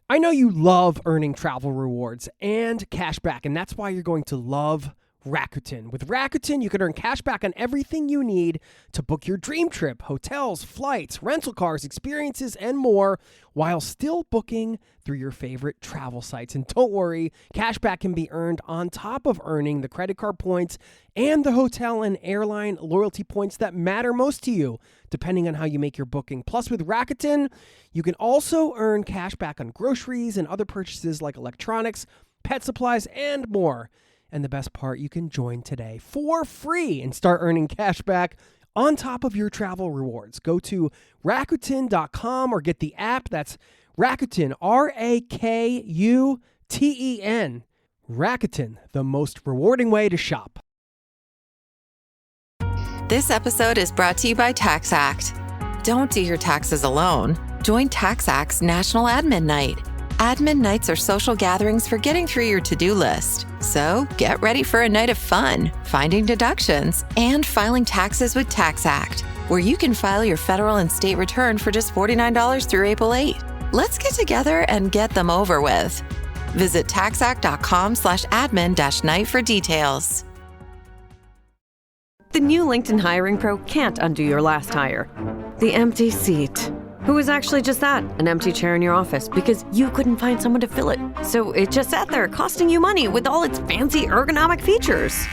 I know you love earning travel rewards and cash back, and that's why you're going to love Rakuten. With Rakuten, you can earn cash back on everything you need to book your dream trip, hotels, flights, rental cars, experiences, and more, while still booking through your favorite travel sites. And don't worry, cash back can be earned on top of earning the credit card points and the hotel and airline loyalty points that matter most to you, depending on how you make your booking. Plus, with Rakuten, you can also earn cash back on groceries and other purchases like electronics, pet supplies, and more. And the best part, you can join today for free and start earning cash back on top of your travel rewards. Go to Rakuten.com or get the app. That's Rakuten, Rakuten. Rakuten, the most rewarding way to shop. This episode is brought to you by TaxAct. Don't do your taxes alone. Join TaxAct's National Admin Night. Admin nights are social gatherings for getting through your to-do list. So get ready for a night of fun, finding deductions, and filing taxes with TaxAct, where you can file your federal and state return for just $49 through April 8. Let's get together and get them over with. Visit taxact.com/admin-night for details. The new LinkedIn Hiring Pro can't undo your last hire. The empty seat. Who was actually just that, an empty chair in your office because you couldn't find someone to fill it. So it just sat there costing you money with all its fancy ergonomic features.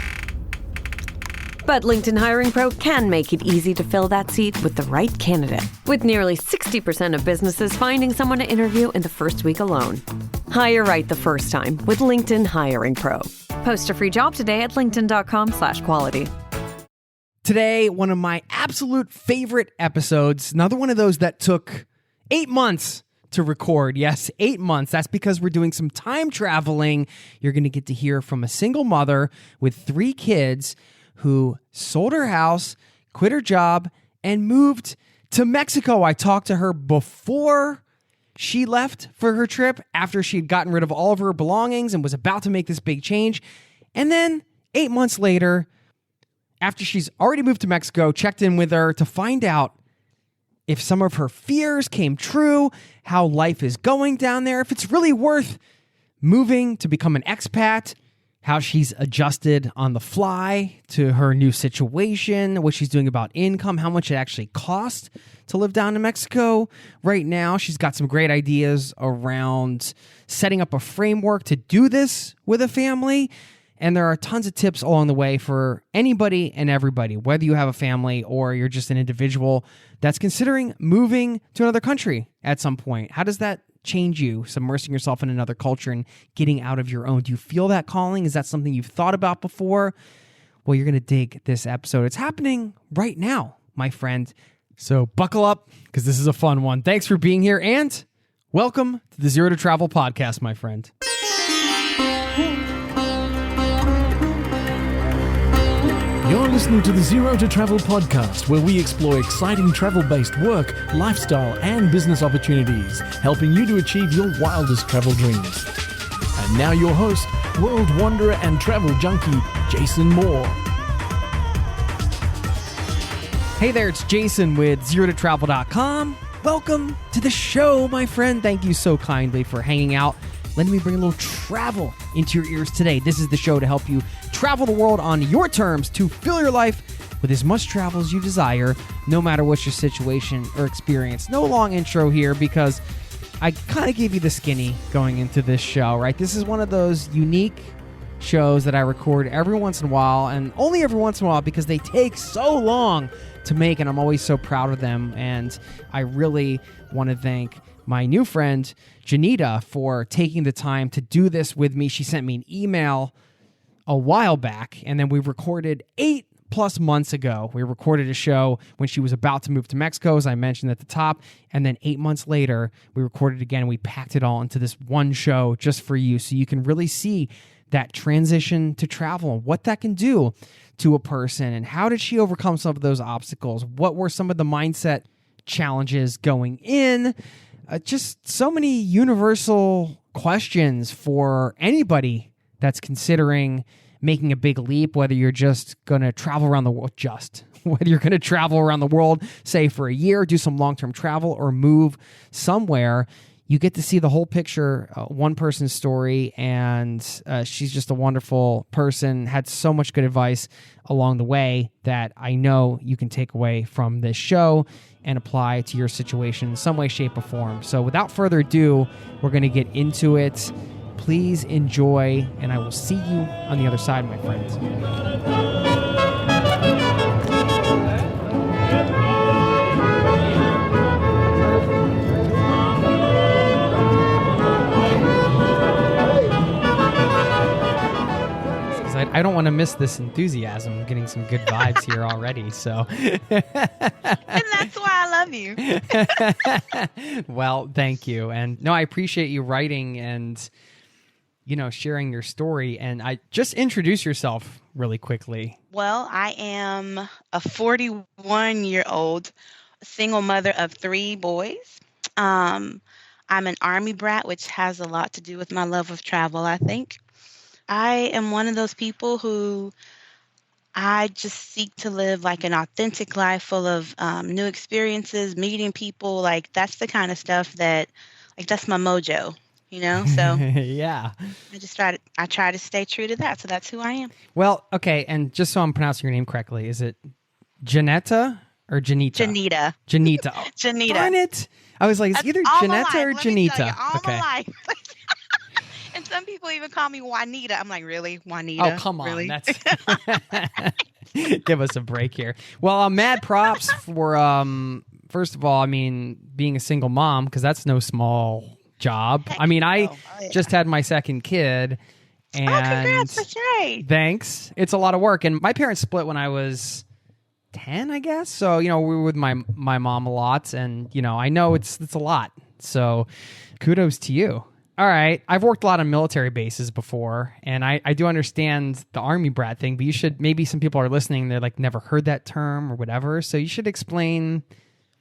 But LinkedIn Hiring Pro can make it easy to fill that seat with the right candidate, with nearly 60% of businesses finding someone to interview in the first week alone. Hire right the first time with LinkedIn Hiring Pro. Post a free job today at linkedin.com/quality. Today, one of my absolute favorite episodes, another one of those that took 8 months to record. Yes, 8 months. That's because we're doing some time traveling. You're going to get to hear from a single mother with 3 kids who sold her house, quit her job, and moved to Mexico. I talked to her before she left for her trip, after she'd gotten rid of all of her belongings and was about to make this big change. And then 8 months later, after she's already moved to Mexico, checked in with her to find out if some of her fears came true, how life is going down there, if it's really worth moving to become an expat, how she's adjusted on the fly to her new situation, what she's doing about income, how much it actually costs to live down in Mexico right now. She's got some great ideas around setting up a framework to do this with a family. And there are tons of tips along the way for anybody and everybody, whether you have a family or you're just an individual that's considering moving to another country at some point. How does that change you, submersing yourself in another culture and getting out of your own? Do you feel that calling? Is that something you've thought about before? Well, you're going to dig this episode. It's happening right now, my friend. So buckle up, because this is a fun one. Thanks for being here, and welcome to the Zero to Travel podcast, my friend. You're listening to the Zero to Travel podcast, where we explore exciting travel-based work, lifestyle, and business opportunities, helping you to achieve your wildest travel dreams. And now your host, world wanderer and travel junkie, Jason Moore. Hey there, it's Jason with ZeroToTravel.com. Welcome to the show, my friend. Thank you so kindly for hanging out. Letting me bring a little travel into your ears today. This is the show to help you travel the world on your terms to fill your life with as much travel as you desire, no matter what your situation or experience. No long intro here, because I kind of gave you the skinny going into this show, right? This is one of those unique shows that I record every once in a while, and only every once in a while, because they take so long to make, and I'm always so proud of them. And I really want to thank my new friend, Jenita, for taking the time to do this with me. She sent me an email a while back, and then we recorded 8+ months ago. We recorded a show when she was about to move to Mexico, as I mentioned at the top, and then 8 months later, we recorded again, and we packed it all into this one show just for you, so you can really see that transition to travel and what that can do to a person, and how did she overcome some of those obstacles? What were some of the mindset challenges going in? Just so many universal questions for anybody that's considering making a big leap, whether you're just going to travel around the world, whether you're going to travel around the world, say for a year, do some long-term travel, or move somewhere. you get to see the whole picture, one person's story, and she's just a wonderful person, had so much good advice along the way that I know you can take away from this show and apply to your situation in some way, shape, or form. So without further ado, we're going to get into it. Please enjoy, and I will see you on the other side, my friends. I don't want to miss this enthusiasm. I'm getting some good vibes here already. So, and that's why I love you. Well, thank you. And no, I appreciate you writing and, sharing your story. And I just introduce yourself really quickly. Well, I am a 41-year-old single mother of 3 boys. I'm an Army brat, which has a lot to do with my love of travel, I think. I am one of those people who I just seek to live like an authentic life full of new experiences, meeting people. Like that's the kind of stuff that, like that's my mojo, So yeah, I try to stay true to that. So that's who I am. Well, okay, and just so I'm pronouncing your name correctly, is it Jenita or Jenita? Janita. Janita. Oh, Janita. darn it! I was like, it's either Janetta or Janita. Okay. And some people even call me Juanita. I'm like, really? Juanita? Oh, come on. Really? That's give us a break here. Well, mad props for, first of all, being a single mom, because that's no small job. I just had my second kid. And congrats. That's right. Thanks. It's a lot of work. And my parents split when I was 10, I guess. So, we were with my mom a lot. And, I know it's a lot. So kudos to you. All right. I've worked a lot on military bases before, and I do understand the Army brat thing, but maybe some people are listening, they're like, never heard that term or whatever. So you should explain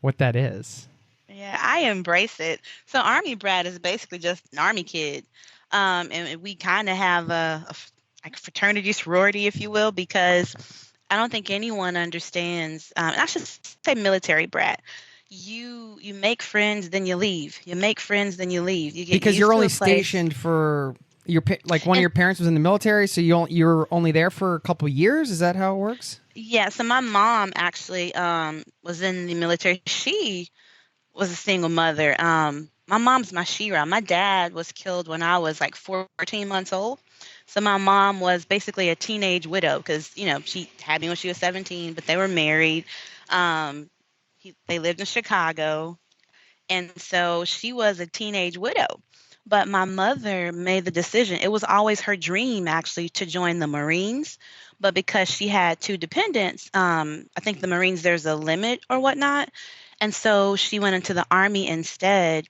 what that is. Yeah, I embrace it. So Army brat is basically just an Army kid. And we kind of have a fraternity sorority, if you will, because I don't think anyone understands, I should say military brat. You make friends, then you leave. You make friends, then you leave. You get because used you're to only a place. stationed for one of your parents was in the military, so you're only there for a couple of years. Is that how it works? Yeah. So my mom actually was in the military. She was a single mother. My mom's my Shira. My dad was killed when I was like 14 months old. So my mom was basically a teenage widow because she had me when she was 17, but they were married. They lived in Chicago, and so she was a teenage widow. But my mother made the decision. It was always her dream, actually, to join the Marines. But because she had 2 dependents, I think the Marines, there's a limit or whatnot. And so she went into the Army instead.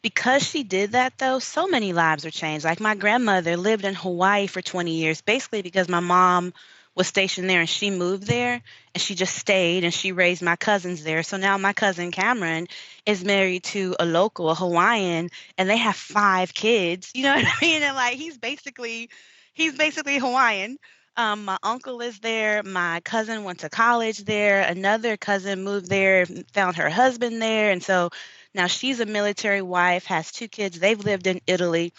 Because she did that, though, so many lives were changed. Like my grandmother lived in Hawaii for 20 years, basically because my mom was stationed there and she moved there and she just stayed and she raised my cousins there. So now my cousin Cameron is married to a local, a Hawaiian, and they have 5 kids. You know what I mean? And like he's basically Hawaiian. My uncle is there. My cousin went to college there. Another cousin moved there, found her husband there. And so now she's a military wife, has 2 kids. They've lived in Italy.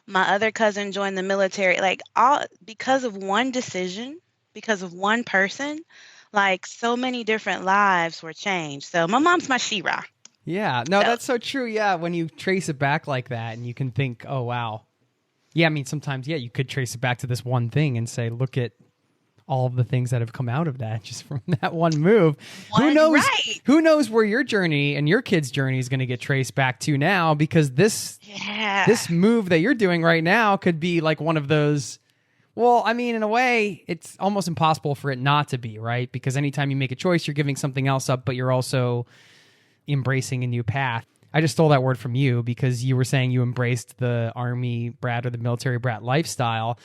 My other cousin joined the military, all because of one decision. Because of one person, like so many different lives were changed. So my mom's my Shira. Yeah, no, that's so true. Yeah, when you trace it back like that and you can think, oh, wow. Yeah, sometimes, you could trace it back to this one thing and say, look at all of the things that have come out of that just from that one move. Who knows? Right. Who knows where your journey and your kid's journey is going to get traced back to now? Because this move that you're doing right now could be like one of those. Well, in a way, it's almost impossible for it not to be, right? Because anytime you make a choice, you're giving something else up, but you're also embracing a new path. I just stole that word from you because you were saying you embraced the Army brat or the military brat lifestyle.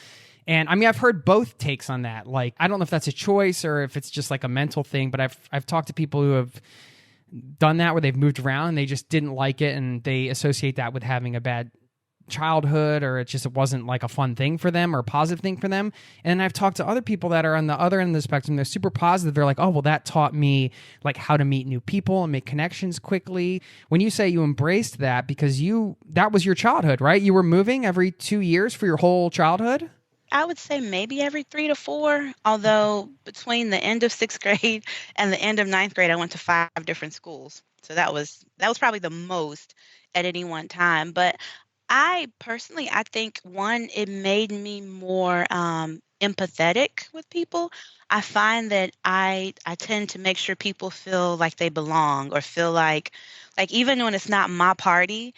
And I've heard both takes on that. Like, I don't know if that's a choice or if it's just like a mental thing, but I've talked to people who have done that where they've moved around and they just didn't like it and they associate that with having a bad childhood, or it wasn't like a fun thing for them or a positive thing for them. And I've talked to other people that are on the other end of the spectrum. They're super positive. They're like, oh, well, that taught me like how to meet new people and make connections quickly. When you say you embraced that because that was your childhood, right? You were moving every 2 years for your whole childhood? I would say maybe every 3 to 4, although between the end of 6th grade and the end of 9th grade, I went to 5 different schools. So that was probably the most at any one time. But I personally, I think, one, it made me more empathetic with people. I find that I tend to make sure people feel like they belong, or feel like even when it's not my party,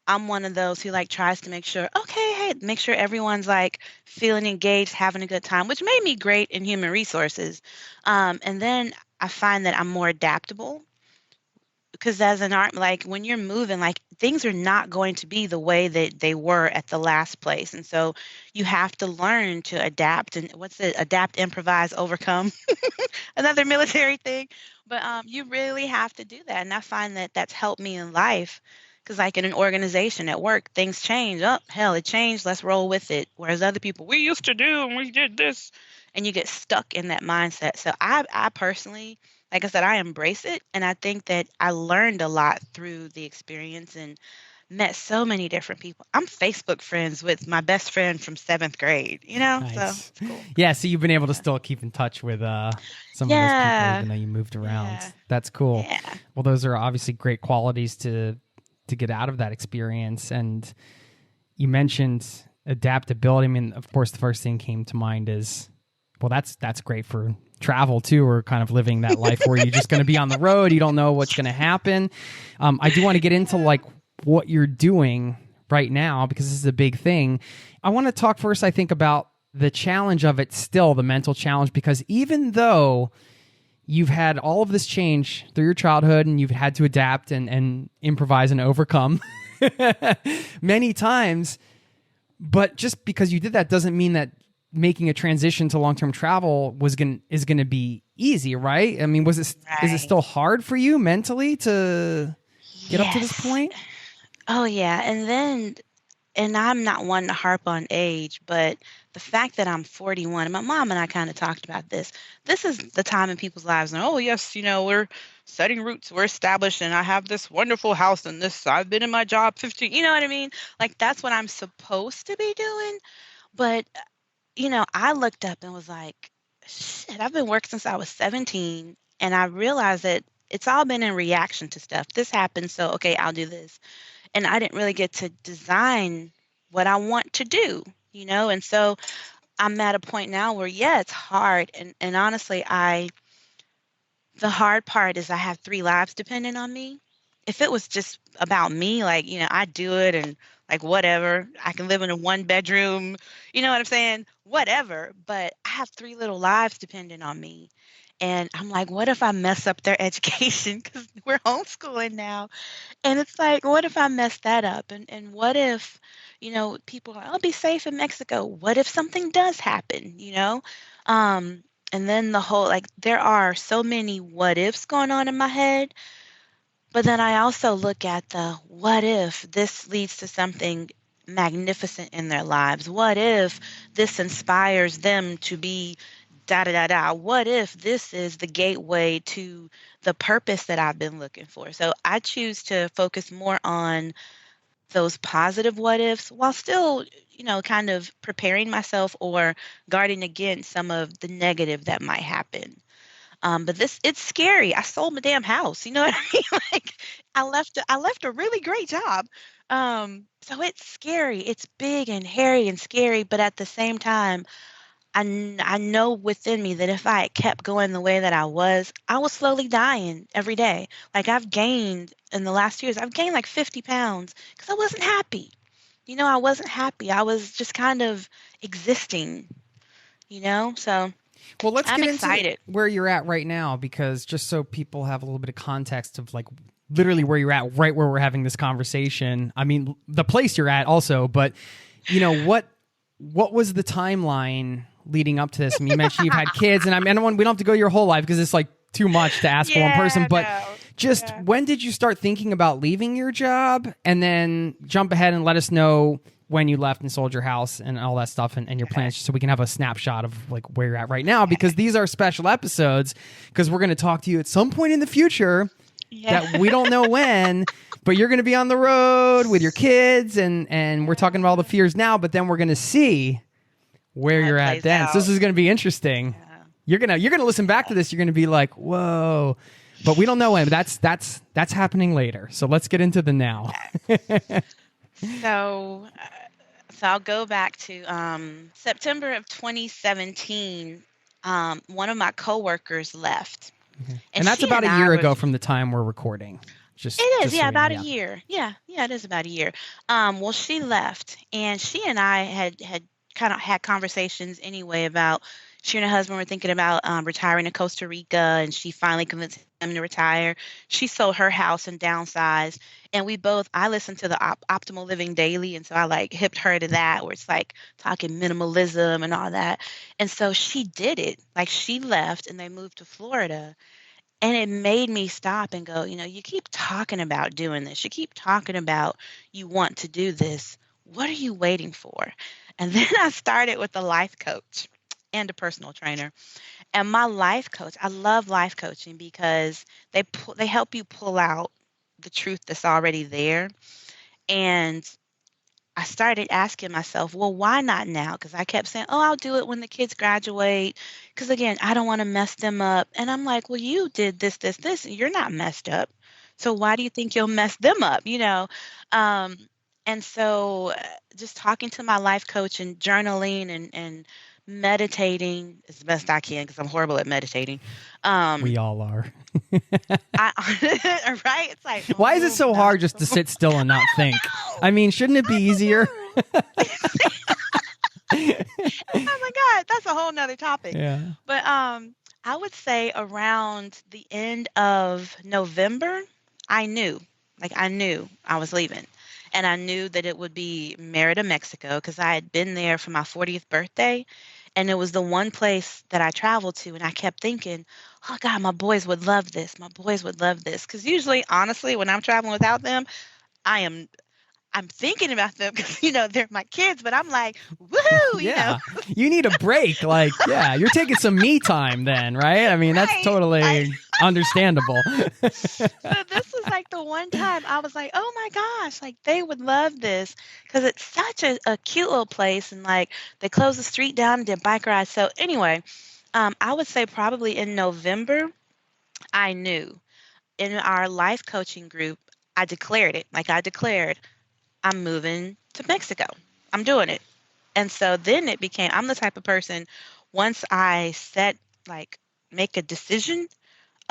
I'm one of those who like tries to make sure, okay, hey, make sure everyone's like feeling engaged, having a good time, which made me great in human resources. And then I find that I'm more adaptable, because as an art, like when you're moving, like things are not going to be the way that they were at the last place. And so you have to learn to adapt. And adapt, improvise, overcome, another military thing. But you really have to do that. And I find that that's helped me in life. Because like in an organization at work, things change. Oh, hell, it changed. Let's roll with it. Whereas other people, we used to do and we did this. And you get stuck in that mindset. So I personally, like I said, I embrace it. And I think that I learned a lot through the experience and met so many different people. I'm Facebook friends with my best friend from 7th grade, Nice. So it's cool. Yeah, so you've been able to still keep in touch with some of those people, even though you moved around. Yeah. That's cool. Yeah. Well, those are obviously great qualities to get out of that experience. And you mentioned adaptability. I mean, of course, the first thing came to mind is, well, that's great for travel too, or kind of living that life where you're just going to be on the road. You don't know what's going to happen. I do want to get into like what you're doing right now, because this is a big thing. I want to talk first, I think, about the challenge of it still, the mental challenge, because even though you've had all of this change through your childhood and you've had to adapt and improvise and overcome many times, but just because you did that doesn't mean that making a transition to long-term travel is going to be easy, right? I mean, is it still hard for you mentally to get up to this point? Oh yeah. And I'm not one to harp on age, but the fact that I'm 41, and my mom and I kind of talked about this. This is the time in people's lives, and oh yes, we're setting roots, we're established, and I have this wonderful house and this, I've been in my job 15, you know what I mean? Like that's what I'm supposed to be doing. But, I looked up and was like, shit, I've been working since I was 17, and I realized that it's all been in reaction to stuff. This happened, so okay, I'll do this. And I didn't really get to design what I want to do, and so I'm at a point now where, yeah, it's hard. And honestly, the hard part is I have 3 lives dependent on me. If it was just about me, like, I do it and like, whatever, I can live in a 1-bedroom, you know what I'm saying? Whatever. But I have 3 little lives dependent on me. And I'm like, what if I mess up their education? Because we're homeschooling now. And it's like, what if I mess that up? And what if, people are, I'll be safe in Mexico. What if something does happen, And then the whole, like, there are so many what ifs going on in my head. But then I also look at the what if this leads to something magnificent in their lives? What if this inspires them to be da da da da? What if this is the gateway to the purpose that I've been looking for? So I choose to focus more on those positive what ifs while still, kind of preparing myself or guarding against some of the negative that might happen. But it's scary. I sold my damn house. You know what I mean? Like I left a really great job. So it's scary. It's big and hairy and scary. But at the same time, I know within me that if I had kept going the way that I was slowly dying every day. Like I've gained in the last 2 years, I've gained like 50 pounds because I wasn't happy. I wasn't happy. I was just kind of existing, so. Well, let's I'm get excited. into where you're at right now, because just so people have a little bit of context of like literally where you're at right where we're having this conversation. I mean, the place you're at also, but what was the timeline leading up to this? I mean, you mentioned you've had kids, and we don't have to go your whole life because it's like too much to ask for one person. But no. when did you start thinking about leaving your job? And then jump ahead and let us know when you left and sold your house and all that stuff and your plans, so we can have a snapshot of like where you're at right now, because these are special episodes, because we're going to talk to you at some point in the future that we don't know when, but you're going to be on the road with your kids and we're talking about all the fears now, but then we're going to see where you're at then. So this is going to be interesting. You're going to listen back to this. You're going to be like, whoa, but we don't know when. That's happening later. So let's get into the now. So I'll go back to September of 2017. One of my coworkers left. And that's about a year ago from the time we're recording. It is, about a year. Yeah, it is about a year. Well, she left, and she and I had kind of had conversations anyway about she and her husband were thinking about retiring to Costa Rica, and she finally convinced him to retire. She sold her house and downsized, and I listened to the Optimal Living Daily, and so I like hipped her to that, where it's like talking minimalism and all that. And so she did it. Like, she left, and they moved to Florida. And it made me stop and go, you keep talking about doing this. You keep talking about you want to do this. What are you waiting for? And then I started with a life coach and a personal trainer. And my life coach, I love life coaching because they help you pull out the truth that's already there. And I started asking myself, well, why not now? Because I kept saying, I'll do it when the kids graduate. Because, again, I don't want to mess them up. And I'm like, well, you did this, and you're not messed up. So why do you think you'll mess them up, And so just talking to my life coach and journaling and meditating as best I can, because I'm horrible at meditating. We all are. Right? It's like, why is it so hard just to sit still and not think? I mean, shouldn't it be easier? Oh my God, that's a whole nother topic. Yeah. But I would say around the end of November, I knew I was leaving. And I knew that it would be Merida, Mexico, because I had been there for my 40th birthday. And it was the one place that I traveled to. And I kept thinking, oh, God, my boys would love this. My boys would love this. Because usually, honestly, when I'm traveling without them, I'm thinking about them because, they're my kids. But I'm like, woohoo, yeah. You need a break. Like, yeah, you're taking some me time then, right? I mean, that's totally understandable. So this was like the one time I was like, oh my gosh, like they would love this because it's such a cute little place. And like they closed the street down and did bike rides. So anyway, I would say probably in November, I knew in our life coaching group, I declared it. Like I declared, I'm moving to Mexico. I'm doing it. And so then it became, I'm the type of person, once I make a decision,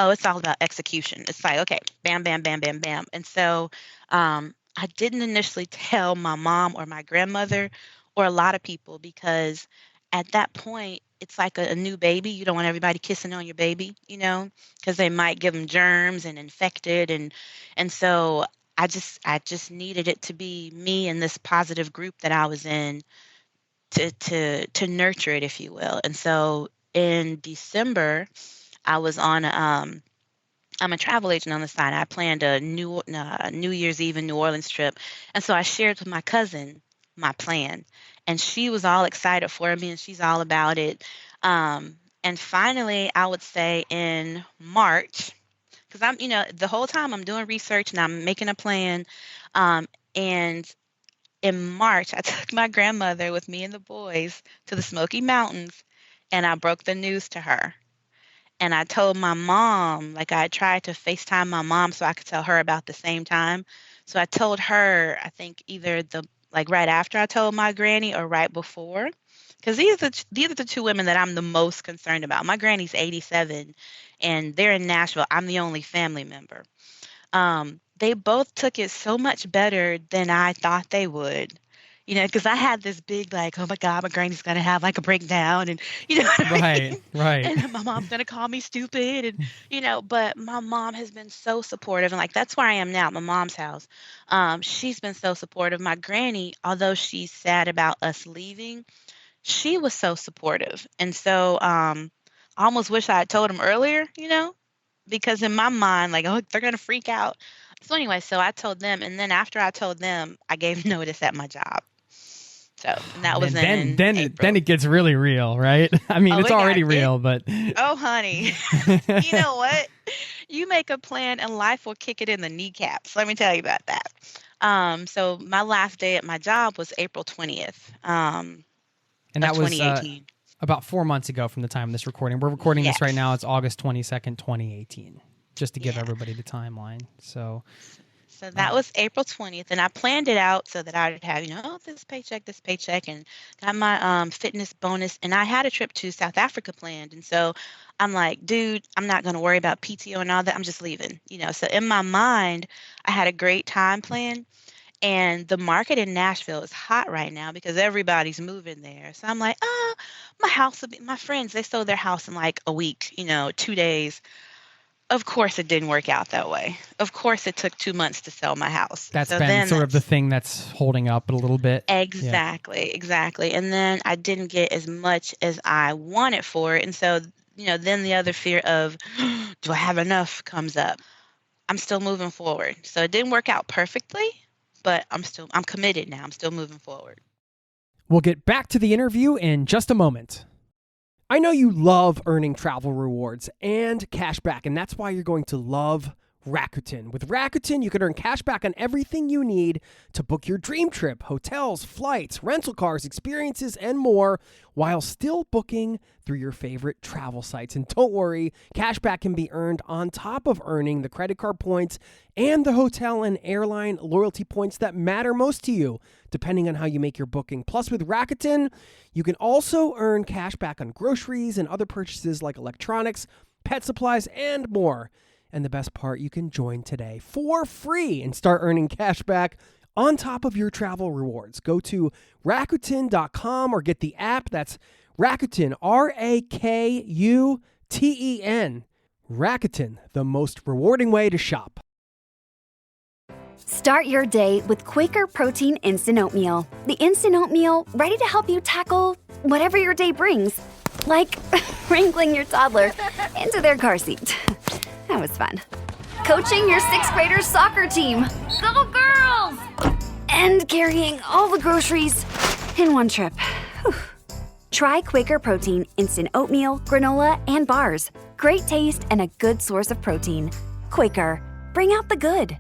it's all about execution. It's like, okay, bam, bam, bam, bam, bam. And so I didn't initially tell my mom or my grandmother or a lot of people because at that point, it's like a new baby. You don't want everybody kissing on your baby, because they might give them germs and infect it. And so I just needed it to be me and this positive group that I was in to nurture it, if you will. And so in December, I was on I'm a travel agent on the side. I planned a New Year's Eve in New Orleans trip. And so I shared with my cousin my plan. And she was all excited for me, and she's all about it. And finally, I would say in March, because I'm, the whole time I'm doing research and I'm making a plan. And in March, I took my grandmother with me and the boys to the Smoky Mountains, and I broke the news to her. And I told my mom, like I tried to FaceTime my mom so I could tell her about the same time. So I told her, I think either right after I told my granny or right before, because these are the two women that I'm the most concerned about. My granny's 87, and they're in Nashville. I'm the only family member. They both took it so much better than I thought they would. Because I had this big, like, oh my God, my granny's going to have like a breakdown and, what I mean? Right. And my mom's going to call me stupid and, but my mom has been so supportive. And like, that's where I am now at my mom's house. She's been so supportive. My granny, although she's sad about us leaving, she was so supportive. And so, I almost wish I had told him earlier, because in my mind, like, oh, they're going to freak out. So anyway, so I told them, and then after I told them, I gave notice at my job. So and that was in April. Then it gets really real, right? I mean, it's already real, but oh, honey, you know what? You make a plan, and life will kick it in the kneecaps. Let me tell you about that. So my last day at my job was April 20th. And that was 2018. About 4 months ago from the time of this recording. We're recording Yes. this right now. It's August 22nd, 2018, just to give everybody the timeline. So that was April 20th, and I planned it out so that I would have, this paycheck, and got my fitness bonus. And I had a trip to South Africa planned. And so I'm like, dude, I'm not going to worry about PTO and all that. I'm just leaving, So in my mind, I had a great time planned. And the market in Nashville is hot right now because everybody's moving there. So I'm like, my friends, they sold their house in like a week, 2 days. Of course, it didn't work out that way. Of course, it took 2 months to sell my house. That's been sort of the thing that's holding up a little bit. Exactly. And then I didn't get as much as I wanted for it. And so, then the other fear of, do I have enough comes up. I'm still moving forward. So it didn't work out perfectly, but I'm committed now. I'm still moving forward. We'll get back to the interview in just a moment. I know you love earning travel rewards and cash back, and that's why you're going to love Rakuten. With Rakuten, you can earn cash back on everything you need to book your dream trip, hotels, flights, rental cars, experiences, and more, while still booking through your favorite travel sites. And don't worry, cash back can be earned on top of earning the credit card points and the hotel and airline loyalty points that matter most to you, depending on how you make your booking. Plus, with Rakuten, you can also earn cash back on groceries and other purchases like electronics, pet supplies, and more. And the best part, you can join today for free and start earning cash back on top of your travel rewards. Go to Rakuten.com or get the app. That's Rakuten, Rakuten. Rakuten, the most rewarding way to shop. Start your day with Quaker Protein Instant Oatmeal. The instant oatmeal ready to help you tackle whatever your day brings, like wrangling your toddler into their car seat. That was fun. Coaching your 6th graders soccer team. Go girls! And carrying all the groceries in one trip. Whew. Try Quaker Protein Instant Oatmeal, granola, and bars. Great taste and a good source of protein. Quaker, bring out the good.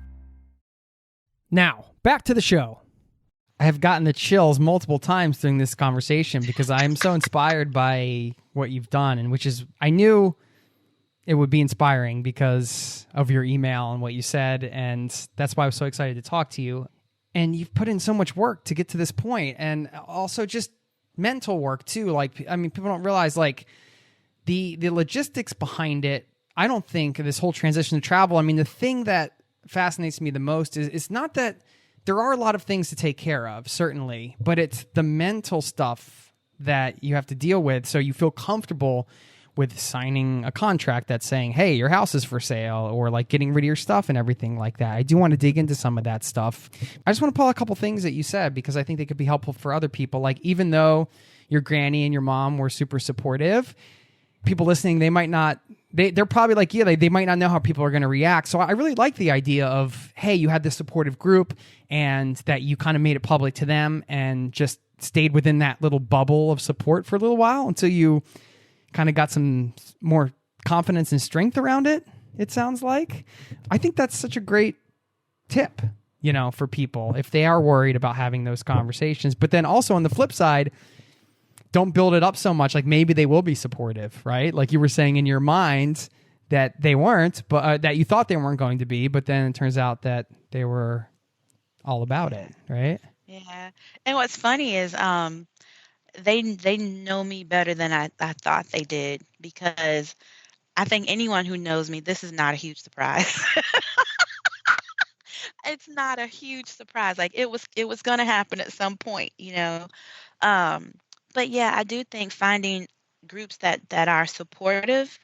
Now, back to the show. I have gotten the chills multiple times during this conversation because I am so inspired by what you've done, and which is, I knew it would be inspiring because of your email and what you said, and that's why I was so excited to talk to you. And you've put in so much work to get to this point, and also just mental work too. Like, I mean, people don't realize like the logistics behind it. I don't think this whole transition to travel, I mean, the thing that fascinates me the most is it's not that there are a lot of things to take care of, certainly, but it's the mental stuff that you have to deal with so you feel comfortable with signing a contract that's saying, hey, your house is for sale, or like getting rid of your stuff and everything like that. I do want to dig into some of that stuff. I just want to pull a couple things that you said because I think they could be helpful for other people. Like, even though your granny and your mom were super supportive, people listening, they might not, they're probably like, yeah, they might not know how people are going to react. So I really like the idea of, hey, you had this supportive group and that you kind of made it public to them and just stayed within that little bubble of support for a little while until you kind of got some more confidence and strength around it, it sounds like. I think that's such a great tip, for people if they are worried about having those conversations. But then also on the flip side, don't build it up so much. Like, maybe they will be supportive, right? Like you were saying in your mind that they weren't, but that you thought they weren't going to be, but then it turns out that they were all about it, right? Yeah. And what's funny is they know me better than I thought they did, because I think anyone who knows me, this is not a huge surprise. It's not a huge surprise. Like, it was going to happen at some point, But yeah, I do think finding groups that are supportive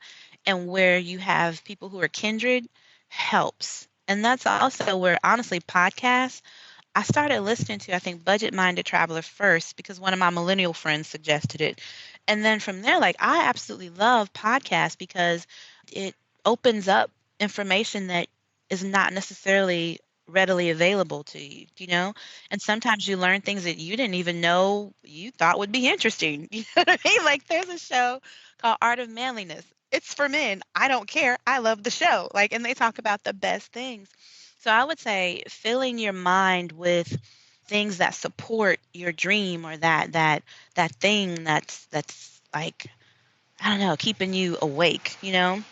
and where you have people who are kindred helps. And that's also where, honestly, podcasts, I started listening to, I think, Budget Minded Traveler first because one of my millennial friends suggested it. And then from there, like, I absolutely love podcasts because it opens up information that is not necessarily readily available to you, you know? And sometimes you learn things that you didn't even know you thought would be interesting. You know what I mean? Like there's a show called Art of Manliness. It's for men. I don't care. I love the show. Like, and they talk about the best things. So I would say filling your mind with things that support your dream or that thing that's like, I don't know, keeping you awake, you know?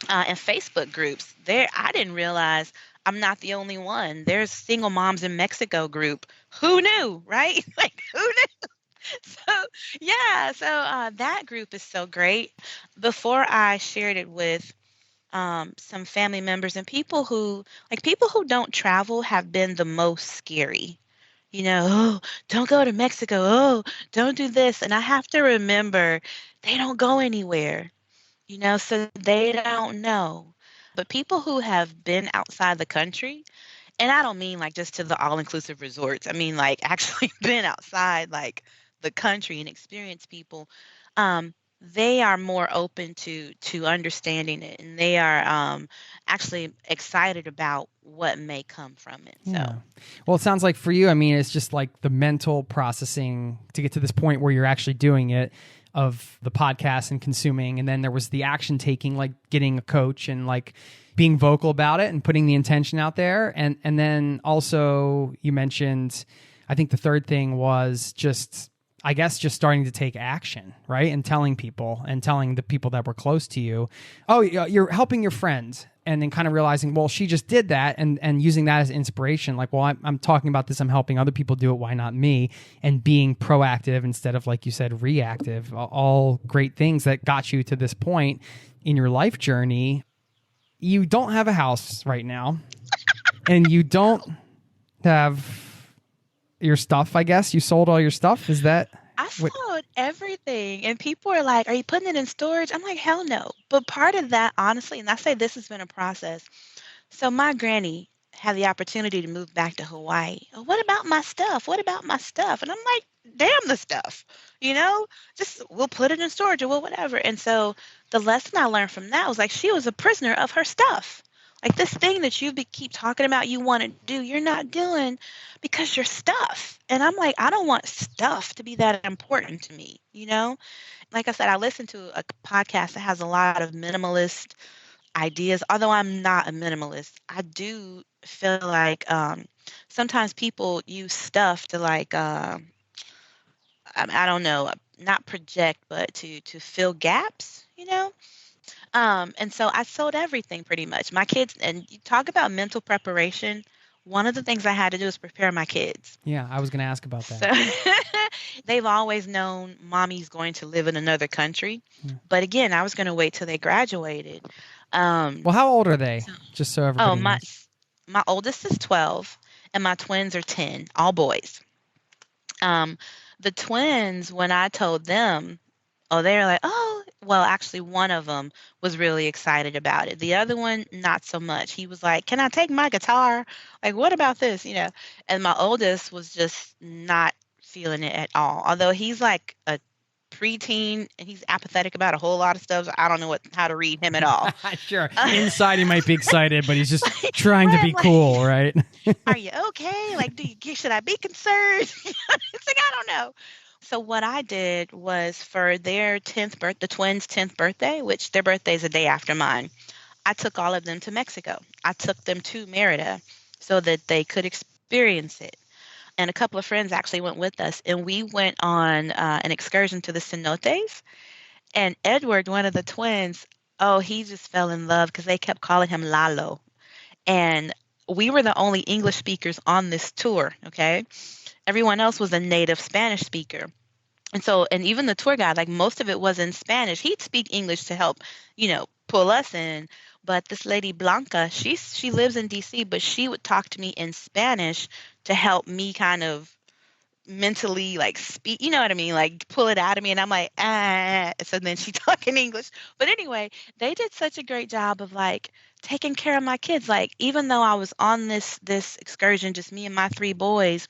And Facebook groups. There, I didn't realize I'm not the only one. There's single moms in Mexico group. Who knew, right? Like who knew? So yeah, so that group is so great. Before I shared it with some family members and people who don't travel have been the most scary. You know, oh, don't go to Mexico. Oh, don't do this. And I have to remember they don't go anywhere, you know, so they don't know. But people who have been outside the country, and I don't mean like just to the all-inclusive resorts. I mean like actually been outside like the country and experienced people. They are more open to understanding it, and they are actually excited about what may come from it. So. Yeah. Well, it sounds like for you, I mean, it's just like the mental processing to get to this point where you're actually doing it, of the podcast and consuming. And then there was the action taking, like getting a coach and like being vocal about it and putting the intention out there. And then also you mentioned, I think the third thing was just, I guess, just starting to take action, right? And telling people and telling the people that were close to you, oh, you're helping your friends. And then kind of realizing, well, she just did that, and using that as inspiration. Like, well, I'm talking about this. I'm helping other people do it. Why not me? And being proactive instead of, like you said, reactive. All great things that got you to this point in your life journey. You don't have a house right now, and you don't have your stuff, I guess. You sold all your stuff. Is that? I sold everything, and people are like, "Are you putting it in storage?" I'm like, "Hell no!" But part of that, honestly, and I say this has been a process. So my granny had the opportunity to move back to Hawaii. "Oh, what about my stuff? What about my stuff?" And I'm like, "Damn the stuff, you know. Just we'll put it in storage or whatever." And so the lesson I learned from that was like she was a prisoner of her stuff. Like this thing that keep talking about you want to do, you're not doing because you're stuff. And I'm like, I don't want stuff to be that important to me, you know? Like I said, I listen to a podcast that has a lot of minimalist ideas. Although I'm not a minimalist, I do feel like sometimes people use stuff to like, I don't know, not project, but to fill gaps, you know? And so I sold everything pretty much. My kids, and you talk about mental preparation. One of the things I had to do is prepare my kids. Yeah, I was going to ask about that. So they've always known mommy's going to live in another country. Yeah. But again, I was going to wait till they graduated. Well, how old are they? Just so everybody knows. My oldest is 12 and my twins are 10, all boys. The twins, when I told them, they were like, oh, well, actually, one of them was really excited about it. The other one, not so much. He was like, can I take my guitar? Like, what about this? You know, and my oldest was just not feeling it at all. Although he's like a preteen and he's apathetic about a whole lot of stuff. So I don't know how to read him at all. Sure. Inside he might be excited, but he's just trying to be cool, right? Are you okay? Like, should I be concerned? It's like, I don't know. So what I did was for their 10th birthday, the twins' 10th birthday, which their birthday is a day after mine, I took all of them to Mexico. I took them to Merida so that they could experience it. And a couple of friends actually went with us, and we went on an excursion to the cenotes. And Edward, one of the twins, he just fell in love because they kept calling him Lalo. And we were the only English speakers on this tour, okay? Everyone else was a native Spanish speaker. And even the tour guide, like most of it was in Spanish. He'd speak English to help, pull us in. But this lady Blanca, she lives in D.C., but she would talk to me in Spanish to help me kind of mentally like speak, you know what I mean? Like pull it out of me. And I'm like, ah. So then she talked in English. But anyway, they did such a great job of like taking care of my kids. Like even though I was on this excursion, just me and my 3 boys,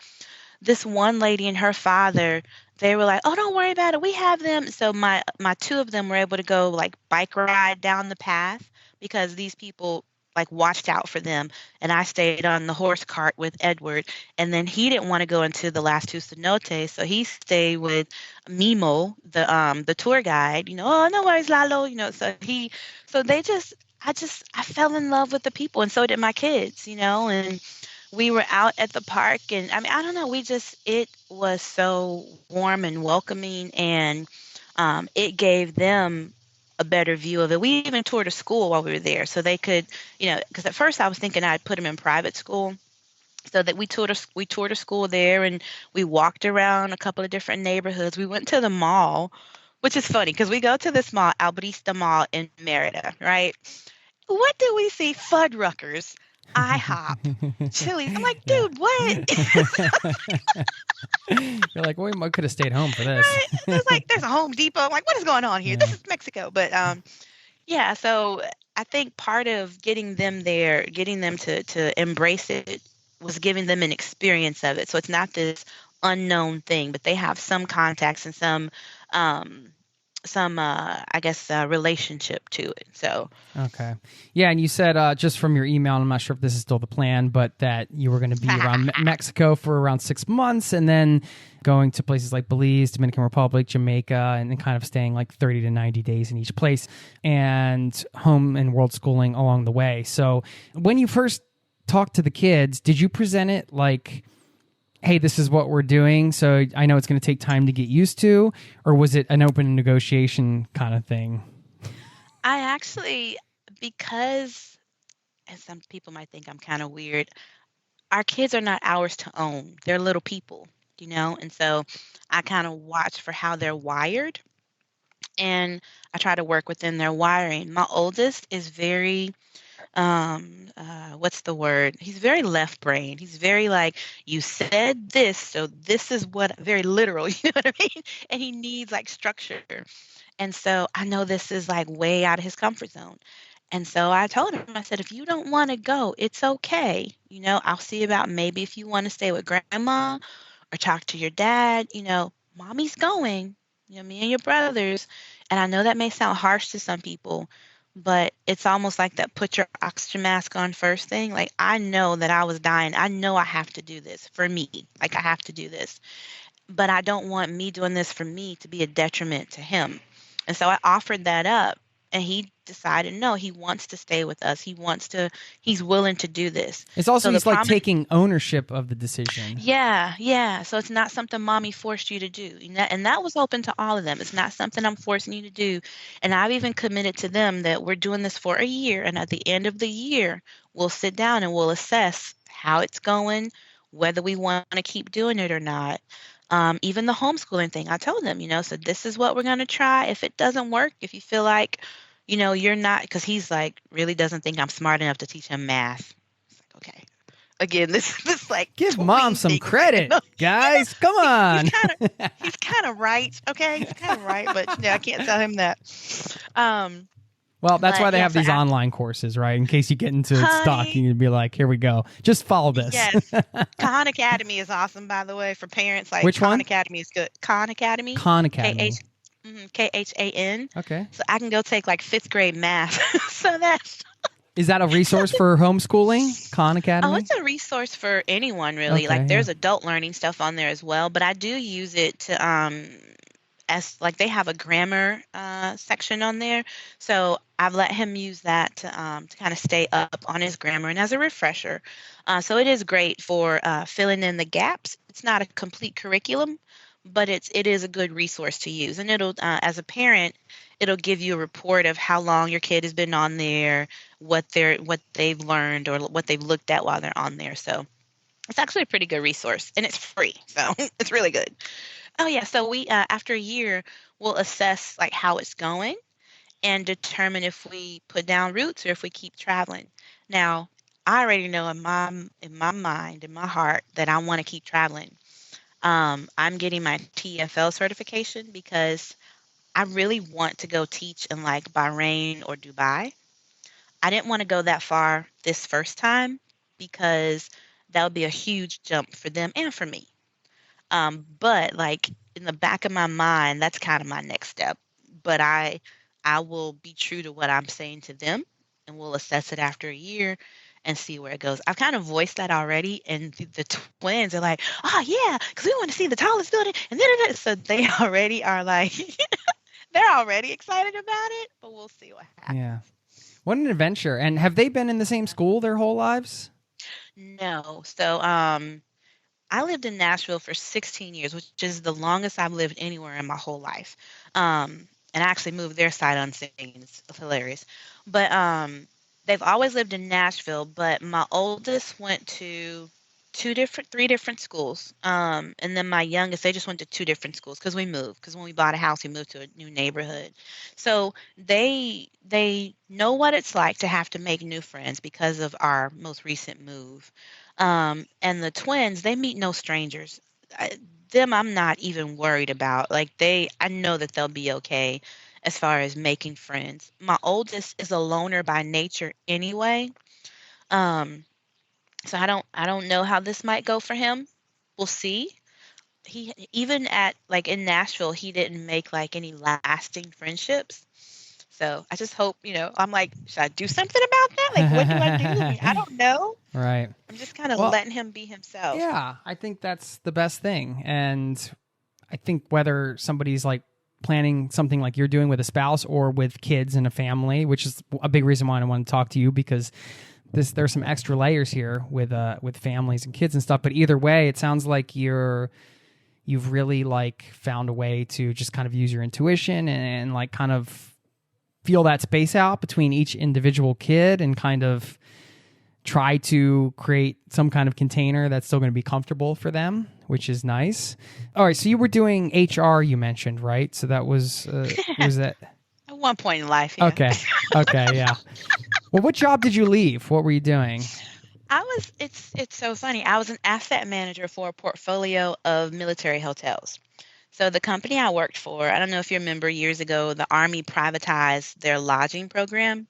this one lady and her father, they were like, oh, don't worry about it. We have them. So my 2 of them were able to go like bike ride down the path. because these people like watched out for them, and I stayed on the horse cart with Edward, and then he didn't want to go into the last two cenotes, so he stayed with Mimo, the tour guide. Oh, no worries, Lalo. So I fell in love with the people, and so did my kids. And we were out at the park, and I mean, I don't know, it was so warm and welcoming, and it gave them a better view of it. We even toured a school while we were there, so they could, because at first I was thinking I'd put them in private school, so that we toured a school there, and we walked around a couple of different neighborhoods. We went to the mall, which is funny because we go to this mall, Albrista Mall in Merida, right? What do we see? Fuddruckers, IHOP, Chili's. I'm like, dude, what? You're like, well, we could have stayed home for this. Right? It's like there's a Home Depot. I'm like, what is going on here? Yeah. This is Mexico. But yeah, so I think part of getting them there, getting them to embrace it, was giving them an experience of it. So it's not this unknown thing, but they have some contacts and some I guess relationship to it. So Okay. Yeah, and you said just from your email, and I'm not sure if this is still the plan, but that you were going to be around Mexico for around 6 months, and then going to places like Belize, Dominican Republic, Jamaica, and then kind of staying like 30 to 90 days in each place, and home and world schooling along the way. So when you first talked to the kids, did you present it like, hey, this is what we're doing, so I know it's going to take time to get used to, or was it an open negotiation kind of thing? I actually, because, and some people might think I'm kind of weird, our kids are not ours to own. They're little people, and so I kind of watch for how they're wired, and I try to work within their wiring. My oldest is very what's the word? He's very left brain. He's very like, you said this, so this is what, very literal, you know what I mean? And he needs like structure. And so I know this is like way out of his comfort zone. And so I told him, I said, if you don't want to go, it's okay. I'll see about maybe if you want to stay with grandma or talk to your dad, mommy's going, me and your brothers. And I know that may sound harsh to some people, but it's almost like that put your oxygen mask on first thing. Like, I know that I was dying. I know I have to do this for me. Like, I have to do this. But I don't want me doing this for me to be a detriment to him. And so I offered that up, and he decided, no, he wants to stay with us. He's willing to do this. It's also, So he's like taking ownership of the decision. Yeah. So it's not something mommy forced you to do. And that was open to all of them. It's not something I'm forcing you to do. And I've even committed to them that we're doing this for a year. And at the end of the year, we'll sit down and we'll assess how it's going, whether we want to keep doing it or not. Even the homeschooling thing, I told them, so this is what we're going to try. If it doesn't work, if you feel like, you're not, because he's like, really doesn't think I'm smart enough to teach him math. It's like, okay. Again, this like, give mom some credit, guys. Come on. He's kind of right. Okay. He's kind of right, but I can't tell him that. Well, that's why they have these online courses, right? In case you get into stalking, you'd be like, here we go. Just follow this. Yes. Khan Academy is awesome, by the way, for parents. Like, which one? Khan Academy is good. Khan Academy. Khan Academy. Khan. Okay. So I can go take like 5th grade math. So that's... Is that a resource for homeschooling, Khan Academy? Oh, it's a resource for anyone, really. Okay, there's adult learning stuff on there as well, but I do use it to as like they have a grammar section on there, so I've let him use that to kind of stay up on his grammar and as a refresher. So it is great for filling in the gaps. It's not a complete curriculum, but it is a good resource to use, and it'll as a parent, it'll give you a report of how long your kid has been on there, what they've learned or what they've looked at while they're on there. So it's actually a pretty good resource, and it's free, so it's really good. Oh yeah, so we after a year, we'll assess like how it's going and determine if we put down roots or if we keep traveling. Now, I already know in my mind, in my heart, that I want to keep traveling. I'm getting my TFL certification because I really want to go teach in like Bahrain or Dubai. I didn't want to go that far this first time because that would be a huge jump for them and for me. But like in the back of my mind, that's kind of my next step. But I will be true to what I'm saying to them and we'll assess it after a year and see where it goes. I've kind of voiced that already, and the twins are like, "Oh yeah, because we want to see the tallest building," and then so they already are like, they're already excited about it. But we'll see what happens. Yeah. What an adventure. And have they been in the same school their whole lives? No, so I lived in Nashville for 16 years, which is the longest I've lived anywhere in my whole life. And I actually moved there sight unseen. It's hilarious. But they've always lived in Nashville, but my oldest went to three different schools. And then my youngest, they just went to two different schools because we moved. Because when we bought a house, we moved to a new neighborhood. So they know what it's like to have to make new friends because of our most recent move. And the twins, they meet no strangers. Them, I'm not even worried about. Like I know that they'll be okay as far as making friends. My oldest is a loner by nature anyway. Um, so I don't know how this might go for him. We'll see. He even at like in Nashville, he didn't make like any lasting friendships. So I just hope, I'm like, should I do something about that? Like, what do I do? I mean, I don't know. Right. I'm just kind of Well, letting him be himself. Yeah, I think that's the best thing. And I think whether somebody's like planning something like you're doing with a spouse or with kids and a family, which is a big reason why I want to talk to you, because there's some extra layers here with families and kids and stuff. But either way, it sounds like you've really like found a way to just kind of use your intuition and like kind of feel that space out between each individual kid and kind of try to create some kind of container that's still going to be comfortable for them, which is nice. All right, so you were doing HR, you mentioned, right? So that was that At one point in life, yeah. Okay, yeah. Well, what job did you leave? What were you doing? It's so funny. I was an asset manager for a portfolio of military hotels. So the company I worked for, I don't know if you remember years ago, the Army privatized their lodging program.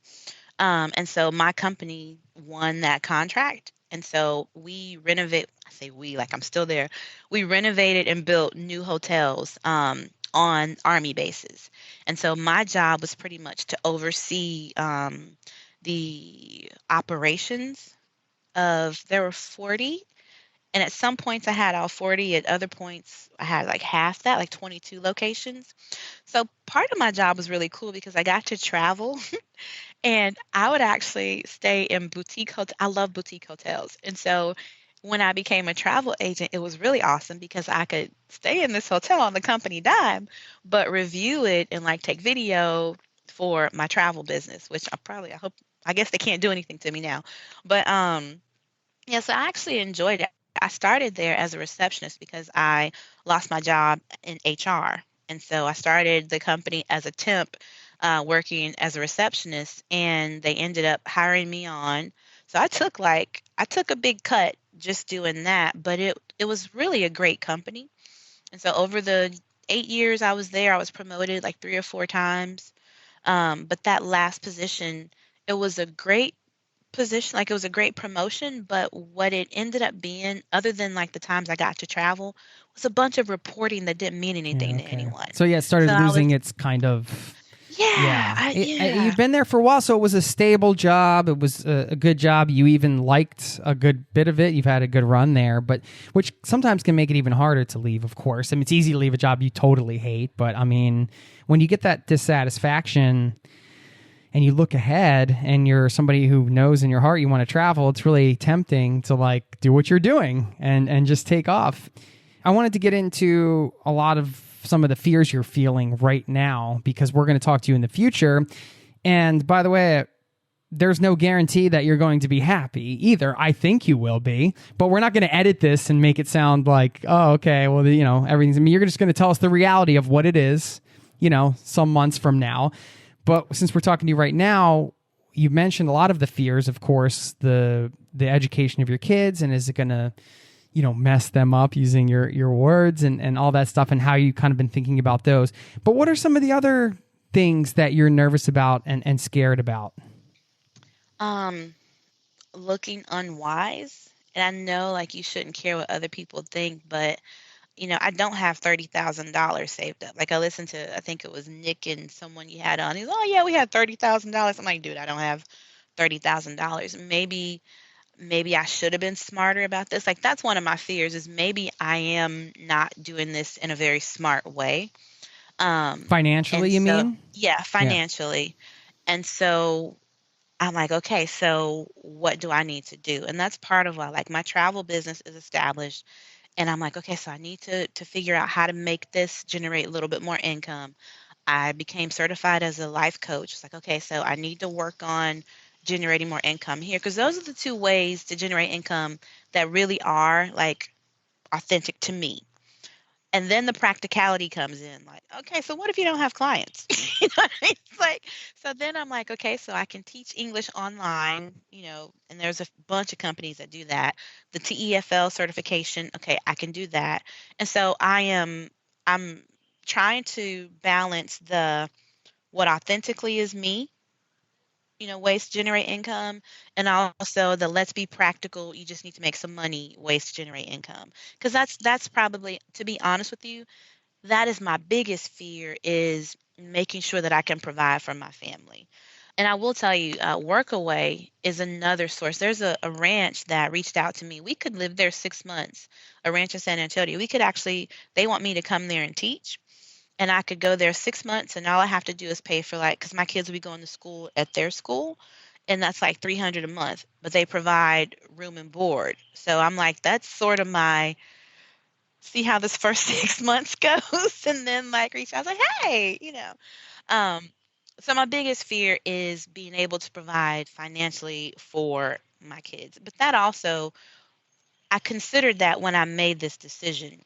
And so my company won that contract. And so I say we, like I'm still there. We renovated and built new hotels on Army bases. And so my job was pretty much to oversee the operations there were 40. And at some points I had all 40. At other points I had like half that, like 22 locations. So part of my job was really cool because I got to travel and I would actually stay in boutique hotels. I love boutique hotels. And so when I became a travel agent, it was really awesome because I could stay in this hotel on the company dime, but review it and like take video for my travel business, which I guess they can't do anything to me now. But yeah, so I actually enjoyed it. I started there as a receptionist because I lost my job in HR. And so I started the company as a temp, working as a receptionist, and they ended up hiring me on. So I took a big cut just doing that, but it was really a great company. And so over the 8 years I was there, I was promoted like 3 or 4 times. But that last position, it was a great position, like it was a great promotion, but what it ended up being, other than like the times I got to travel, was a bunch of reporting that didn't mean anything to anyone. So yeah, it started losing its kind of... Yeah. You've been there for a while, so it was a stable job. It was a good job. You even liked a good bit of it. You've had a good run there, but which sometimes can make it even harder to leave, of course. I mean, it's easy to leave a job you totally hate, but I mean, when you get that dissatisfaction and you look ahead and you're somebody who knows in your heart you want to travel, it's really tempting to like do what you're doing and just take off. I wanted to get into a lot of some of the fears you're feeling right now because we're going to talk to you in the future. And by the way, there's no guarantee that you're going to be happy either. I think you will be, but we're not going to edit this and make it sound like, oh, okay, well, everything's, I mean, you're just going to tell us the reality of what it is, some months from now. But since we're talking to you right now, you mentioned a lot of the fears, of course, the education of your kids, and is it going to, mess them up, using your words and all that stuff, and how you kind of been thinking about those. But what are some of the other things that you're nervous about and scared about? Looking unwise. And I know like you shouldn't care what other people think, but I don't have $30,000 saved up. Like I listened to, I think it was Nick and someone you had on. He's, oh yeah, we had $30,000. I'm like, dude, I don't have $30,000. Maybe I should have been smarter about this. Like, that's one of my fears, is maybe I am not doing this in a very smart way. Financially, And you so, mean? yeah, Yeah. financially. And so I'm like, okay, so what do I need to do? And that's part of why, like, my travel business is established. And I'm like, okay, so I need to figure out how to make this generate a little bit more income. I became certified as a life coach. It's like, okay, so I need to work on generating more income here, because those are the two ways to generate income that really are like authentic to me. And then the practicality comes in, like, okay, so what if you don't have clients? You know what I mean? It's like, so then I'm like, okay, so I can teach English online, and there's a bunch of companies that do that. The TEFL certification, okay, I can do that. And so I'm trying to balance the what authentically is me, ways to generate income, and also the let's be practical, you just need to make some money, ways to generate income. Because that's probably, to be honest with you, that is my biggest fear, is making sure that I can provide for my family. And I will tell you, Workaway is another source. There's a ranch that reached out to me. We could live there 6 months, a ranch in San Antonio. We could actually, they want me to come there and teach. And I could go there 6 months, and all I have to do is pay for, like, because my kids will be going to school at their school, and that's like 300 a month. But they provide room and board. So I'm like, that's sort of my, see how this first 6 months goes, and then like reach out, I was like, hey, Um, so my biggest fear is being able to provide financially for my kids. But that also, I considered that when I made this decision.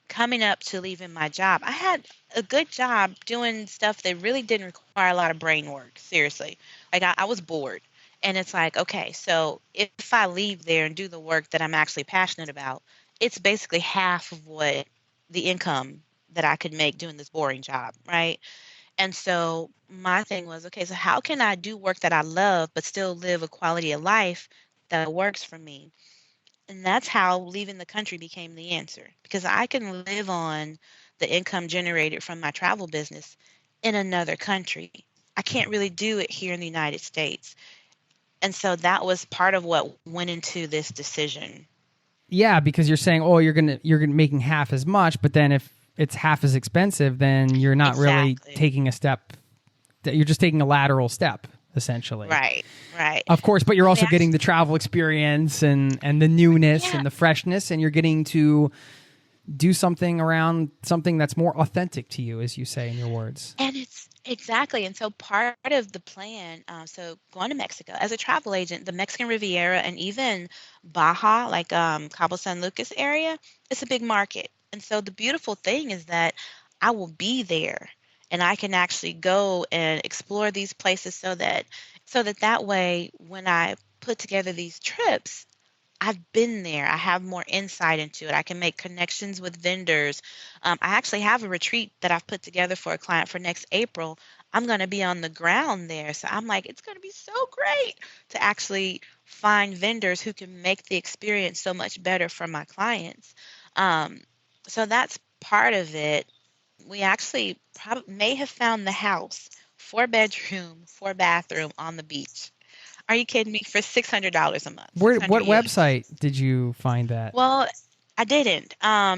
Coming up to leaving my job, I had a good job doing stuff that really didn't require a lot of brain work. Seriously. Like, I was bored. And it's like, okay, so if I leave there and do the work that I'm actually passionate about, it's basically half of what the income that I could make doing this boring job, right? And so my thing was, okay, so how can I do work that I love but still live a quality of life that works for me? And that's how leaving the country became the answer, because I can live on the income generated from my travel business in another country. I can't really do it here in the United States. And so that was part of what went into this decision. Yeah, because you're saying, oh, you're gonna making half as much, but then if it's half as expensive, then you're not really Exactly. taking a step. You're just taking a lateral step, essentially. Right, right. Of course, but you're also Yeah. getting the travel experience and the newness Yeah. and the freshness, and you're getting to do something around something that's more authentic to you, as you say in your words. And it's exactly. And so part of the plan, so going to Mexico as a travel agent, the Mexican Riviera and even Baja, like Cabo San Lucas area, it's a big market. And so the beautiful thing is that I will be there, and I can actually go and explore these places, so that way when I put together these trips, I've been there. I have more insight into it. I can make connections with vendors. I actually have a retreat that I've put together for a client for next April. I'm going to be on the ground there. So I'm like, it's going to be so great to actually find vendors who can make the experience so much better for my clients. Um, so that's part of it. We actually may have found the house, 4 bedroom, 4 bathroom on the beach. Are you kidding me? For $600 a month, What 600 US. website did you find that? Well, I didn't.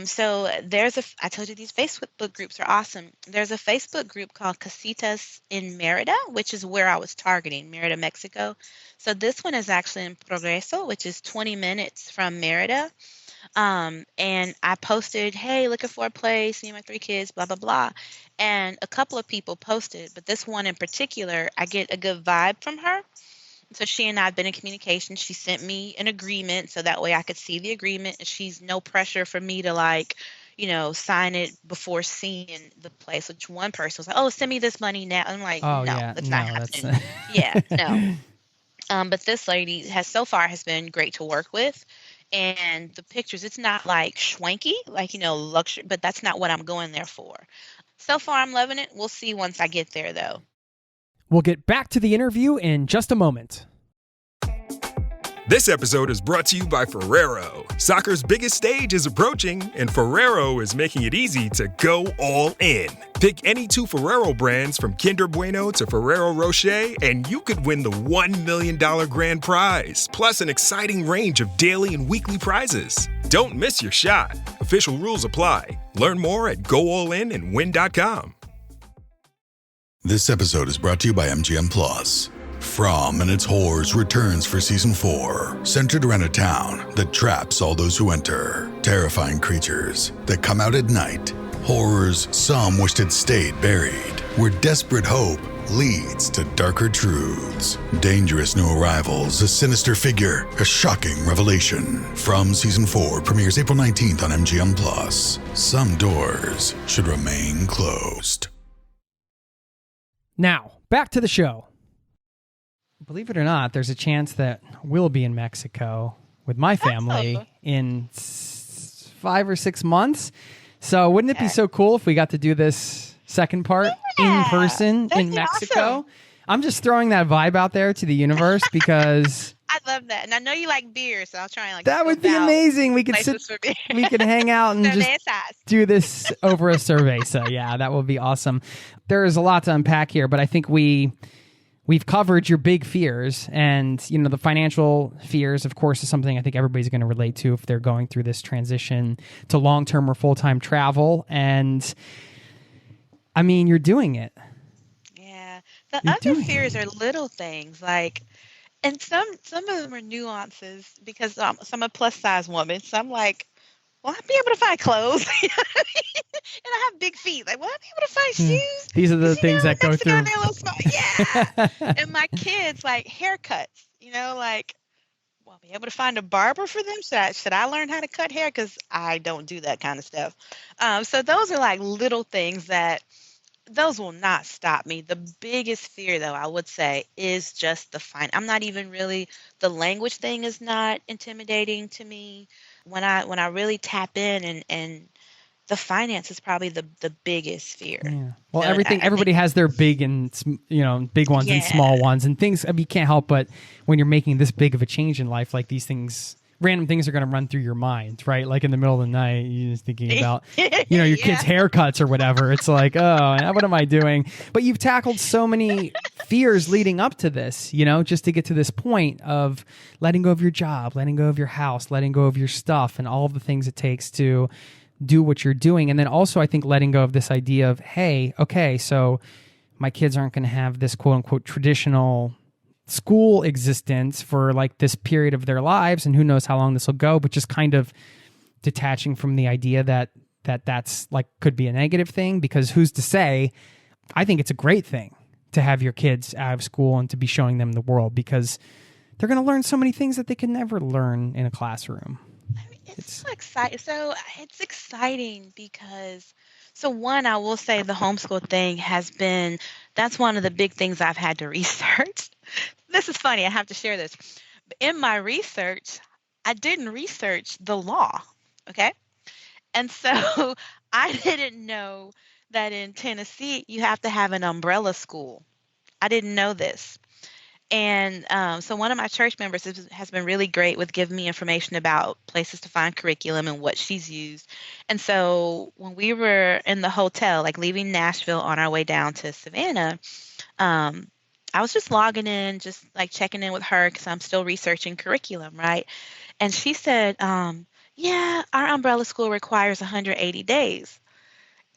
So I told you these Facebook groups are awesome. There's a Facebook group called Casitas in Merida, which is where I was targeting, Merida, Mexico. So this one is actually in Progreso, which is 20 minutes from Merida. And I posted, hey, looking for a place, me and my 3 kids, blah, blah, blah. And a couple of people posted, but this one in particular, I get a good vibe from her. So she and I have been in communication. She sent me an agreement so that way I could see the agreement. And she's no pressure for me to sign it before seeing the place. Which one person was like, "Oh, send me this money now." I'm like, Oh "No, yeah, that's no, not that's happening." Yeah, no. But this lady has been great to work with. And the pictures, it's not like schwanky, like, luxury, but that's not what I'm going there for. So far, I'm loving it. We'll see once I get there, though. We'll get back to the interview in just a moment. This episode is brought to you by Ferrero. Soccer's biggest stage is approaching, and Ferrero is making it easy to go all in. Pick any two Ferrero brands from Kinder Bueno to Ferrero Rocher, and you could win the $1 million grand prize, plus an exciting range of daily and weekly prizes. Don't miss your shot. Official rules apply. Learn more at GoAllInAndWin.com. This episode is brought to you by MGM Plus. From and its Horrors returns for season 4, centered around a town that traps all those who enter. Terrifying creatures that come out at night. Horrors some wished had stayed buried. Where desperate hope leads to darker truths. Dangerous new arrivals, a sinister figure, a shocking revelation. From season 4 premieres April 19th on MGM Plus. Some doors should remain closed. Now, back to the show. Believe it or not, there's a chance that we'll be in Mexico with my family in 5 or 6 months. So wouldn't it be so cool if we got to do this second part in person in Mexico? Awesome. I'm just throwing that vibe out there to the universe because I love that. And I know you like beer, so I'll try and that would be amazing. We could we could hang out and just do this over a cerveza. Yeah, that would be awesome. There is a lot to unpack here, but I think we've covered your big fears, and the financial fears, of course, is something I think everybody's going to relate to if they're going through this transition to long-term or full-time travel. And I mean, you're doing it. Yeah. The other fears are little things like, and some of them are nuances because I'm a plus-size woman. So I'm like, will I be able to find clothes? And I have big feet. Like, will I be able to find shoes? These are the things that go through. Yeah. And my kids, like, haircuts. Like, will I be able to find a barber for them? Should I learn how to cut hair? Because I don't do that kind of stuff. So those are like little things that those will not stop me. The biggest fear, though, I would say, is just the I'm not even really, the language thing is not intimidating to me. When I really tap in and the finance is probably the biggest fear. Yeah. Well, everybody has their big and big ones and small ones and things. I mean, you can't help but when you're making this big of a change in life, like these things, random things are going to run through your mind, right? Like in the middle of the night, you're just thinking about, your kids' haircuts or whatever. It's like, oh, what am I doing? But you've tackled so many fears leading up to this, just to get to this point of letting go of your job, letting go of your house, letting go of your stuff, and all of the things it takes to do what you're doing. And then also, I think letting go of this idea of, hey, okay, so my kids aren't going to have this quote unquote traditional school existence for like this period of their lives, and who knows how long this will go, but just kind of detaching from the idea that's like could be a negative thing, because who's to say? I think it's a great thing to have your kids out of school and to be showing them the world, because they're going to learn so many things that they can never learn in a classroom. It's so exciting. So it's exciting because, one, I will say the homeschool thing that's one of the big things I've had to research. This is funny. I have to share this. In my research, I didn't research the law. Okay. And so I didn't know that in Tennessee, you have to have an umbrella school. I didn't know this. And so one of my church members has been really great with giving me information about places to find curriculum and what she's used. And so when we were in the hotel, like leaving Nashville on our way down to Savannah, I was just logging in, just like checking in with her because I'm still researching curriculum, right? And she said, yeah, our umbrella school requires 180 days.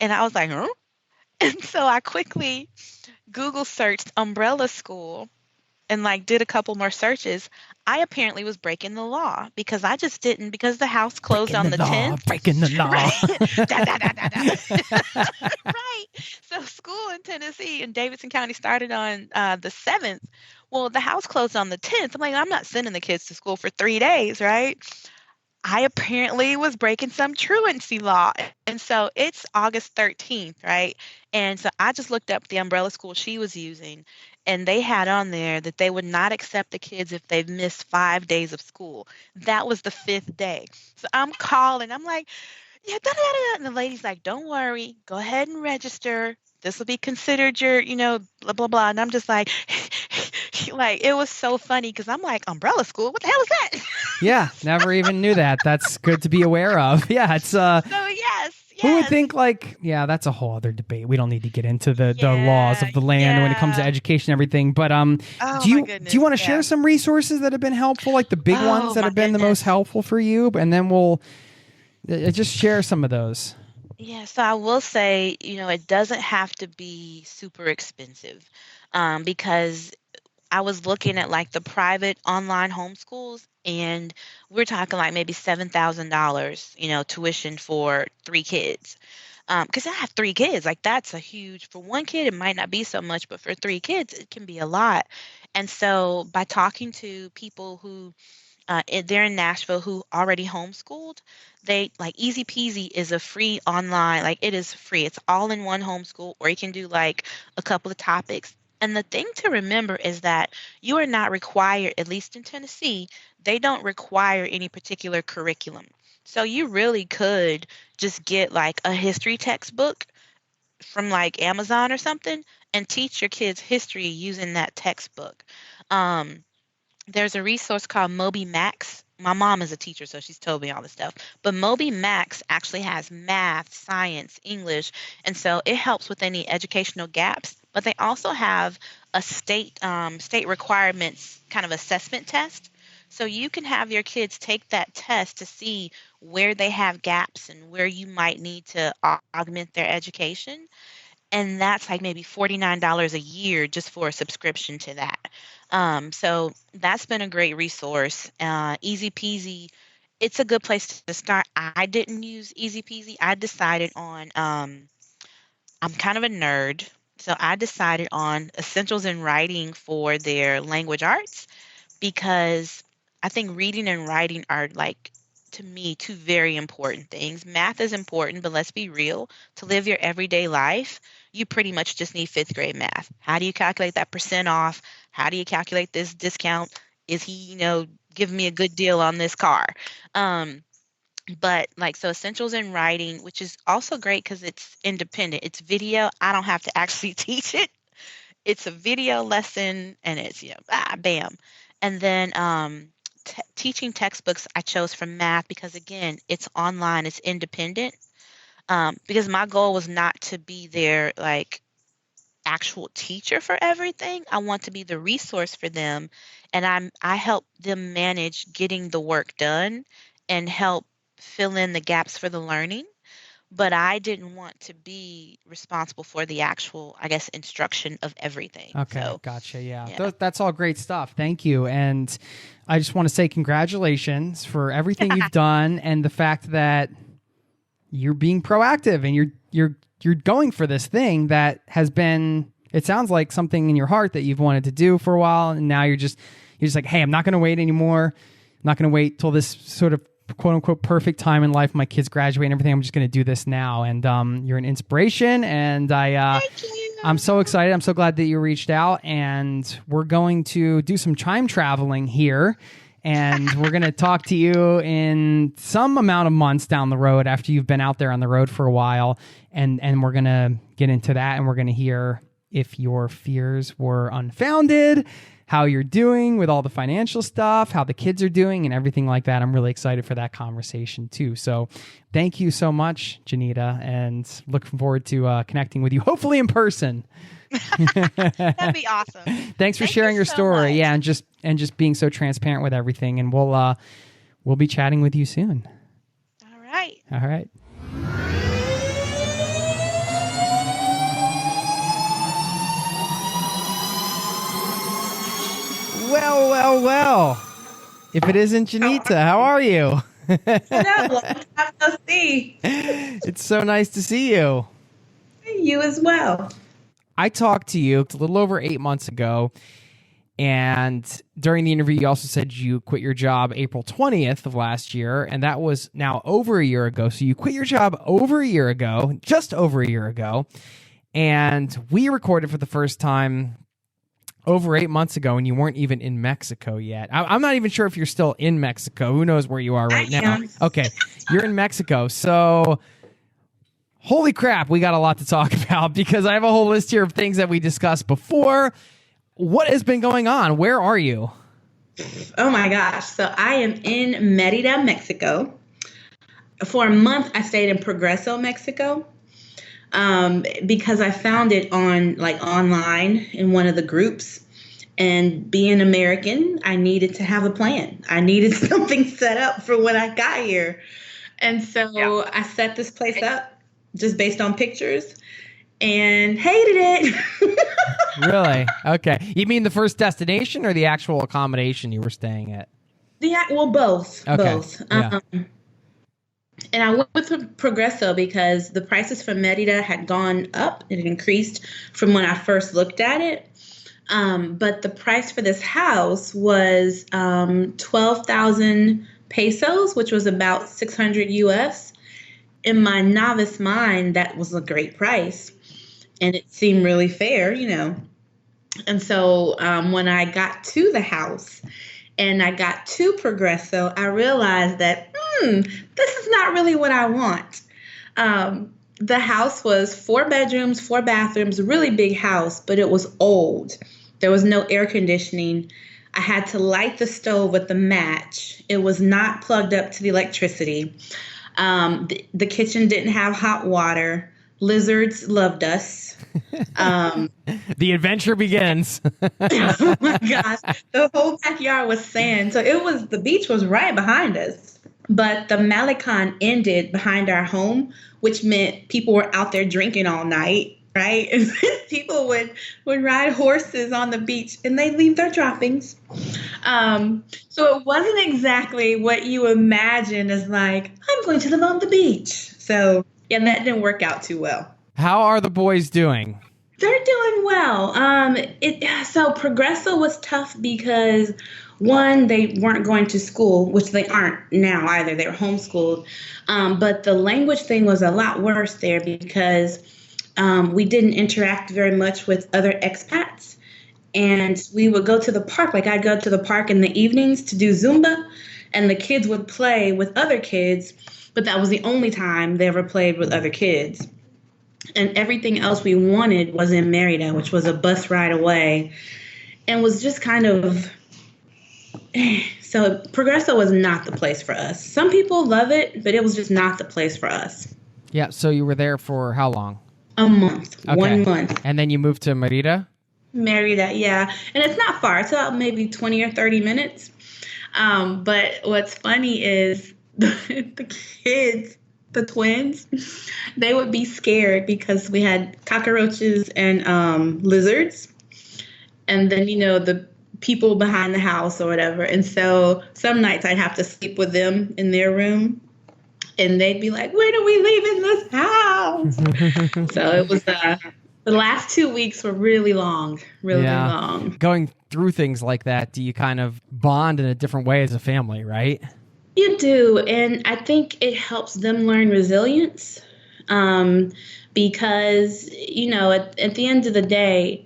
And I was like, huh? And so I quickly Google searched umbrella school and like did a couple more searches. I apparently was breaking the law because I just didn't, because the house closed on the 10th. Breaking the law. Right. Right. So school in Tennessee in Davidson County started on the 7th. Well, the house closed on the 10th. I'm like, I'm not sending the kids to school for 3 days, right? I apparently was breaking some truancy law. And so it's August 13th, right? And so I just looked up the umbrella school she was using, and they had on there that they would not accept the kids if they've missed 5 days of school. That was the 5th day. So I'm calling. I'm like, yeah, da-da-da-da. And the lady's like, don't worry. Go ahead and register. This will be considered your, blah, blah, blah. And I'm just like, like it was so funny because I'm like, umbrella school? What the hell is that? Yeah, never even knew that. That's good to be aware of. Yeah, it's So yes. who would think that's a whole other debate. We don't need to get into the laws of the land when it comes to education and everything. But do you want to share some resources that have been helpful, like the big ones that have been the most helpful for you? And then we'll just share some of those. Yeah, so I will say, it doesn't have to be super expensive, because I was looking at like the private online homeschools, and we're talking like maybe $7,000, tuition for 3 kids. Because I have 3 kids, like that's a huge, for 1 kid, it might not be so much, but for 3 kids, it can be a lot. And so by talking to people who they're in Nashville who already homeschooled, they like Easy Peasy is a free online, like it is free. It's all in one homeschool, or you can do like a couple of topics. And the thing to remember is that you are not required, at least in Tennessee, they don't require any particular curriculum. So you really could just get like a history textbook from like Amazon or something and teach your kids history using that textbook. There's a resource called Moby Max. My mom is a teacher, so she's told me all this stuff. But Moby Max actually has math, science, English, and so it helps with any educational gaps. But they also have a state requirements kind of assessment test. So you can have your kids take that test to see where they have gaps and where you might need to augment their education. And that's like maybe $49 a year just for a subscription to that. So that's been a great resource. Easy Peasy, it's a good place to start. I didn't use Easy Peasy. I decided on, I'm kind of a nerd, so I decided on Essentials in Writing for their language arts, because I think reading and writing are like, to me, 2 very important things. Math is important, but let's be real. To live your everyday life, you pretty much just need 5th grade math. How do you calculate that % off? How do you calculate this discount? Is he, giving me a good deal on this car? But like, so Essentials in Writing, which is also great because it's independent. It's video. I don't have to actually teach it. It's a video lesson, and it's, bam. And then teaching textbooks I chose from math because, again, it's online, it's independent. Because my goal was not to be their like actual teacher for everything. I want to be the resource for them, and I help them manage getting the work done and help fill in the gaps for the learning. But I didn't want to be responsible for the actual, I guess, instruction of everything. Okay, so, gotcha. Yeah. That's all great stuff. Thank you. And I just want to say congratulations for everything you've done, and the fact that you're being proactive and you're going for this thing that has been, it sounds like something in your heart that you've wanted to do for a while, and now you're just like, hey, I'm not going to wait anymore. I'm not going to wait till this sort of quote unquote perfect time in life, my kids graduate and everything. I'm just going to do this now. And you're an inspiration, and I'm so excited. I'm so glad that you reached out, and we're going to do some time traveling here. And we're going to talk to you in some amount of months down the road after you've been out there on the road for a while. And we're going to get into that, and we're going to hear if your fears were unfounded, how you're doing with all the financial stuff, how the kids are doing, and everything like that. I'm really excited for that conversation too. So thank you so much, Jenita, and looking forward to connecting with you, hopefully in person. That'd be awesome. Thanks for sharing your story. Much. Yeah, and just being so transparent with everything. And we'll be chatting with you soon. All right. All right. Well. If it isn't Jenita, how are you? Hello, I'm to see. It's so nice to see you. You as well. I talked to you a little over 8 months ago, and during the interview, you also said you quit your job April 20th of last year, and that was now over a year ago. So you quit your job over a year ago, just over a year ago, and we recorded for the first time over 8 months ago, and you weren't even in Mexico yet. I'm not even sure if you're still in Mexico. Who knows where you are right now? Okay, you're in Mexico. So holy crap, we got a lot to talk about, because I have a whole list here of things that we discussed before. What has been going on? Where are you? Oh my gosh. So I am in Merida, Mexico. For a month, I stayed in Progreso, Mexico, because I found it online in one of the groups. And being American, I needed to have a plan. I needed something set up for when I got here. And so I set this place up just based on pictures and hated it. Really? Okay. You mean the first destination or the actual accommodation you were staying at? Both. Okay. Both. Yeah. And I went with Progreso because the prices for Merida had gone up. It had increased from when I first looked at it. But the price for this house was 12,000 pesos, which was about 600 US. In my novice mind, that was a great price. And it seemed really fair, And so when I got to the house and I got to Progreso, I realized that, this is not really what I want. The house was 4 bedrooms, 4 bathrooms, a really big house, but it was old. There was no air conditioning. I had to light the stove with a match. It was not plugged up to the electricity. The kitchen didn't have hot water. Lizards loved us. The adventure begins. Oh my gosh. The whole backyard was sand. So the beach was right behind us. But the Malecon ended behind our home, which meant people were out there drinking all night, right? And people would ride horses on the beach and they'd leave their droppings. So it wasn't exactly what you imagine as like, I'm going to live on the beach. So yeah, that didn't work out too well. How are the boys doing? They're doing well. So Progreso was tough because one, they weren't going to school, which they aren't now either. They were homeschooled. But the language thing was a lot worse there because we didn't interact very much with other expats. And we would go to the park. Like I'd go to the park in the evenings to do Zumba, and the kids would play with other kids. But that was the only time they ever played with other kids. And everything else we wanted was in Merida, which was a bus ride away, and was just kind of... So Progreso was not the place for us. Some people love it, but it was just not the place for us. Yeah, so you were there for how long? A month. Okay. 1 month. And then you moved to Merida? Merida, yeah. And it's not far. It's about maybe 20 or 30 minutes. But what's funny is the kids, the twins, they would be scared because we had cockroaches and lizards. And then, the people behind the house or whatever. And so some nights I'd have to sleep with them in their room. And they'd be like, when are we leaving this house? So it was, the last 2 weeks were really long, really long. Going through things like that, do you kind of bond in a different way as a family, right? You do. And I think it helps them learn resilience because, at the end of the day,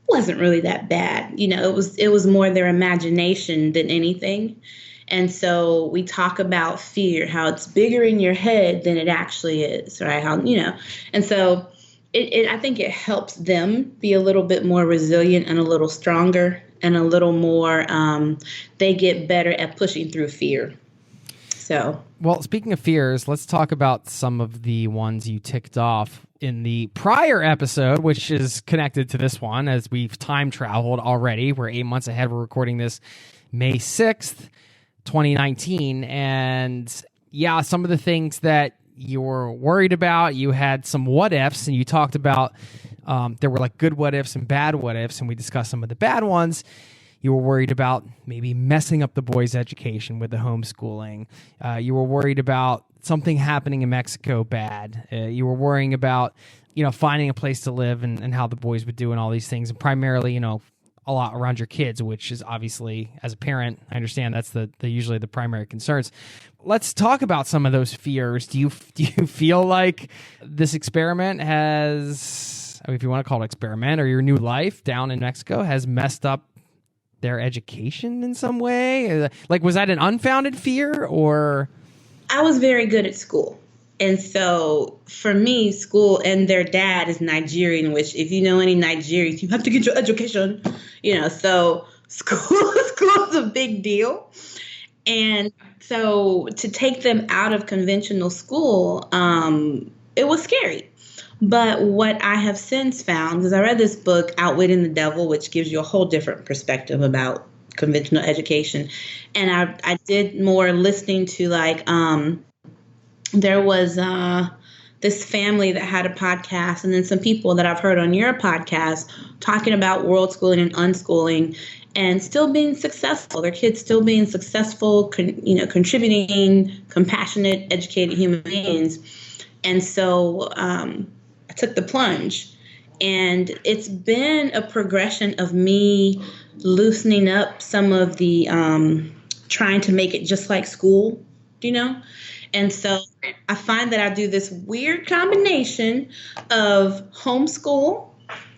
it wasn't really that bad. It was more their imagination than anything. And so we talk about fear, how it's bigger in your head than it actually is, right? And so I think it helps them be a little bit more resilient and a little stronger and a little more, they get better at pushing through fear. So, well, speaking of fears, let's talk about some of the ones you ticked off in the prior episode, which is connected to this one as we've time traveled already. We're 8 months ahead. We're recording this May 6th, 2019. And yeah, some of the things that you were worried about, you had some what ifs, and you talked about there were like good what ifs and bad what ifs, and we discussed some of the bad ones. You were worried about maybe messing up the boys' education with the homeschooling. You were worried about something happening in Mexico bad. You were worrying about, finding a place to live and how the boys would do and all these things. And primarily, a lot around your kids, which is obviously, as a parent, I understand that's the usually the primary concerns. Let's talk about some of those fears. Do you feel like this experiment has, if you want to call it experiment, or your new life down in Mexico has messed up their education in some way? Like, was that an unfounded fear, or? I was very good at school. And so for me, school, and their dad is Nigerian, which if you know any Nigerians, you have to get your education, so school is a big deal. And so to take them out of conventional school, it was scary. But what I have since found, because I read this book, Outwitting the Devil, which gives you a whole different perspective about conventional education. And I did more listening to there was this family that had a podcast, and then some people that I've heard on your podcast talking about world schooling and unschooling and still being successful. Their kids still being successful, contributing, compassionate, educated human beings. And so I took the plunge. And it's been a progression of me loosening up some of the trying to make it just like school, And so I find that I do this weird combination of homeschool,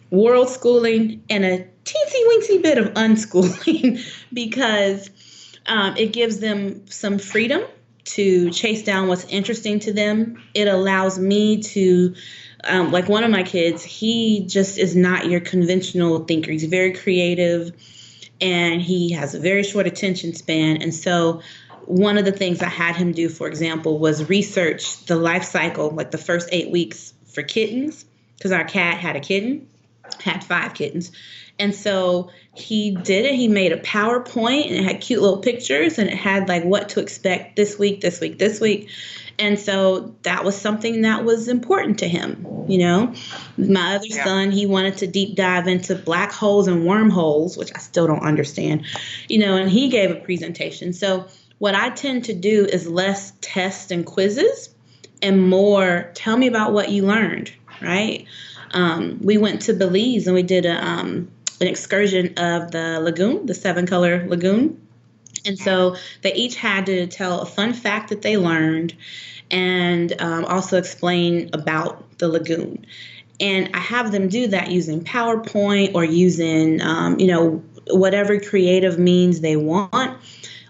world schooling, and a teensy-weensy bit of unschooling because it gives them some freedom to chase down what's interesting to them. It allows me to, like one of my kids, he just is not your conventional thinker. He's very creative and he has a very short attention span. And so one of the things I had him do, for example, was research the life cycle, like the first 8 weeks for kittens, because our cat had 5 kittens. And so he did it. He made a PowerPoint and it had cute little pictures and it had like what to expect this week. And so that was something that was important to him. My other son, he wanted to deep dive into black holes and wormholes, which I still don't understand, and he gave a presentation. So what I tend to do is less tests and quizzes and more tell me about what you learned, right? We went to Belize and we did an excursion of the lagoon, the 7-color lagoon. And so they each had to tell a fun fact that they learned and also explain about the lagoon. And I have them do that using PowerPoint or using, whatever creative means they want,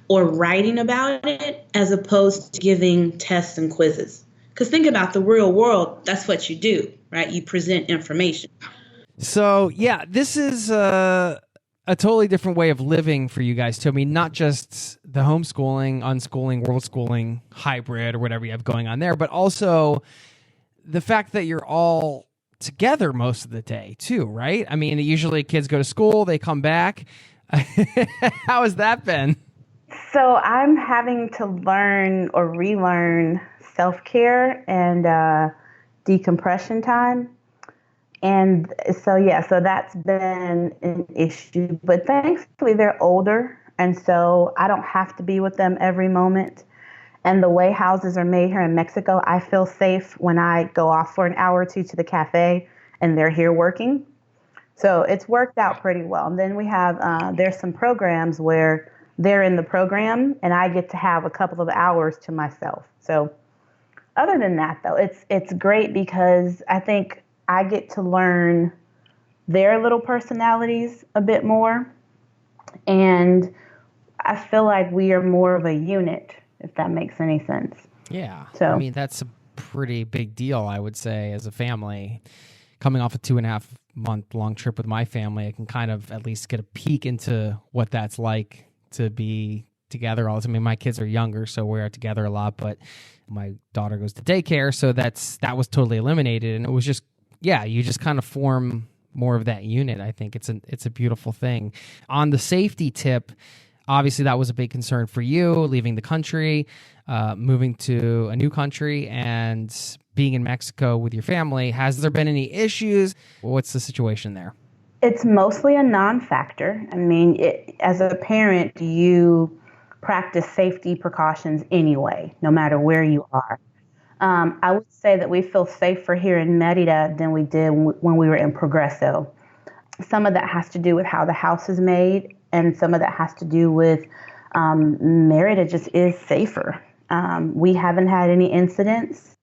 or writing about it as opposed to giving tests and quizzes. Because think about the real world, that's what you do, right? You present information. So, yeah, this is a totally different way of living for you guys, too. I mean, not just the homeschooling, unschooling, world schooling, hybrid, or whatever you have going on there, but also the fact that you're all together most of the day, too, right? I mean, usually kids go to school, they come back. How has that been? So I'm having to learn or relearn self-care and decompression time. And so that's been an issue. But thankfully, they're older, and so I don't have to be with them every moment. And the way houses are made here in Mexico, I feel safe when I go off for an hour or two to the cafe and they're here working. So it's worked out pretty well. And then we have, there's some programs where they're in the program and I get to have a couple of hours to myself. So other than that, though, it's great because I think I get to learn their little personalities a bit more. And I feel like we are more of a unit, if that makes any sense. Yeah. So, I mean, that's a pretty big deal, I would say, as a family. Coming off a 2.5-month-long trip with my family, I can kind of at least get a peek into what that's like to be together all the time. I mean, my kids are younger, so we're together a lot, but my daughter goes to daycare, so that was totally eliminated. And it was just, yeah, you just kind of form more of that unit. I think it's a beautiful thing. On the safety tip, obviously that was a big concern for you, leaving the country, moving to a new country, and being in Mexico with your family. Has there been any issues? What's the situation there? It's mostly a non-factor. I mean, as a parent, you practice safety precautions anyway, no matter where you are. I would say that we feel safer here in Merida than we did when we were in Progreso. Some of that has to do with how the house is made, and some of that has to do with Merida just is safer. We haven't had any incidents.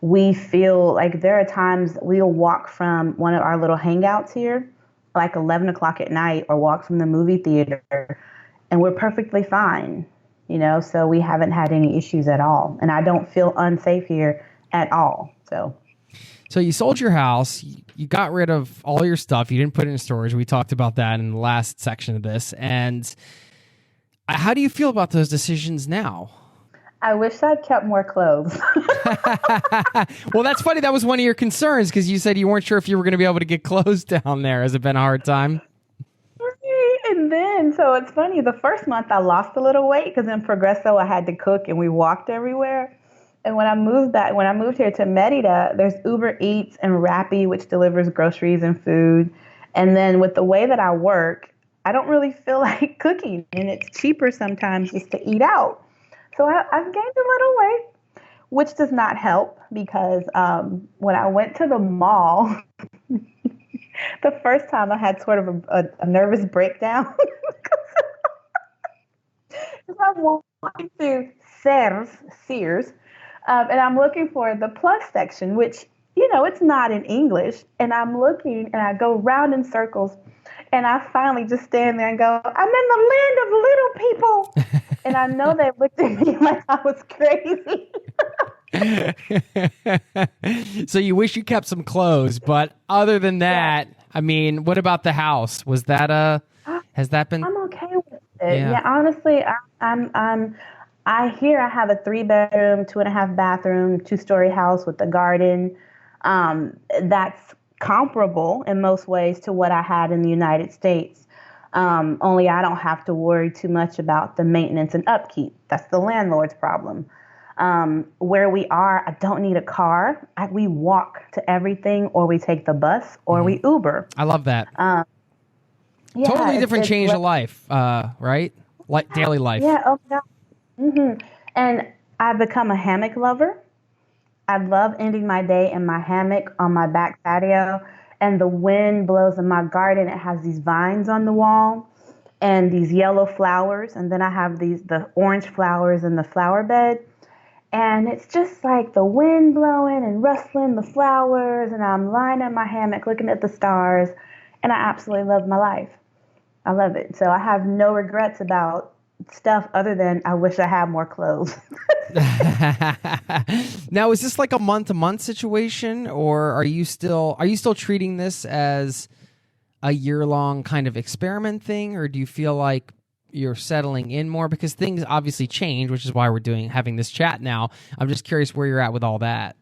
We feel like there are times we'll walk from one of our little hangouts here, like 11 o'clock at night, or walk from the movie theater, and we're perfectly fine. so we haven't had any issues at all. And I don't feel unsafe here at all. So you sold your house, you got rid of all your stuff, you didn't put it in storage. We talked about that in the last section of this. And how do you feel about those decisions now? I wish I'd kept more clothes. Well, that's funny. That was one of your concerns because you said you weren't sure if you were going to be able to get clothes down there. Has it been a hard time? And then, so it's funny, the first month I lost a little weight because in Progresso I had to cook and we walked everywhere. And when I moved here to Merida, there's Uber Eats and Rappi, which delivers groceries and food. And then with the way that I work, I don't really feel like cooking, and it's cheaper sometimes just to eat out. So I've gained a little weight, which does not help because when I went to the mall, the first time I had sort of a nervous breakdown. Because I'm walking through Sears, and I'm looking for the plus section, which, it's not in English. And I'm looking and I go round in circles. And I finally just stand there and go, I'm in the land of little people. And I know they looked at me like I was crazy. So you wish you kept some clothes, but other than that, I mean, what about the house? Has that been? I'm okay with it. Yeah, honestly, I hear I have a 3-bedroom, 2.5 bathroom, 2-story house with a garden. That's comparable in most ways to what I had in the United States. Only I don't have to worry too much about the maintenance and upkeep. That's the landlord's problem. Where we are, I don't need a car. We walk to everything, or we take the bus, or we Uber. I love that. Totally different change of life, right? Like daily life. Yeah. Oh, yeah. Mm-hmm. And I've become a hammock lover. I love ending my day in my hammock on my back patio, and the wind blows in my garden. It has these vines on the wall and these yellow flowers, and then I have the orange flowers in the flower bed. And it's just like the wind blowing and rustling the flowers, and I'm lying in my hammock looking at the stars, and I absolutely love my life. I love it. So I have no regrets about stuff other than I wish I had more clothes. Now, is this like a month-to-month situation, or are you still treating this as a year-long kind of experiment thing, or do you feel like you're settling in more? Because things obviously change, which is why we're having this chat now. I'm just curious where you're at with all that.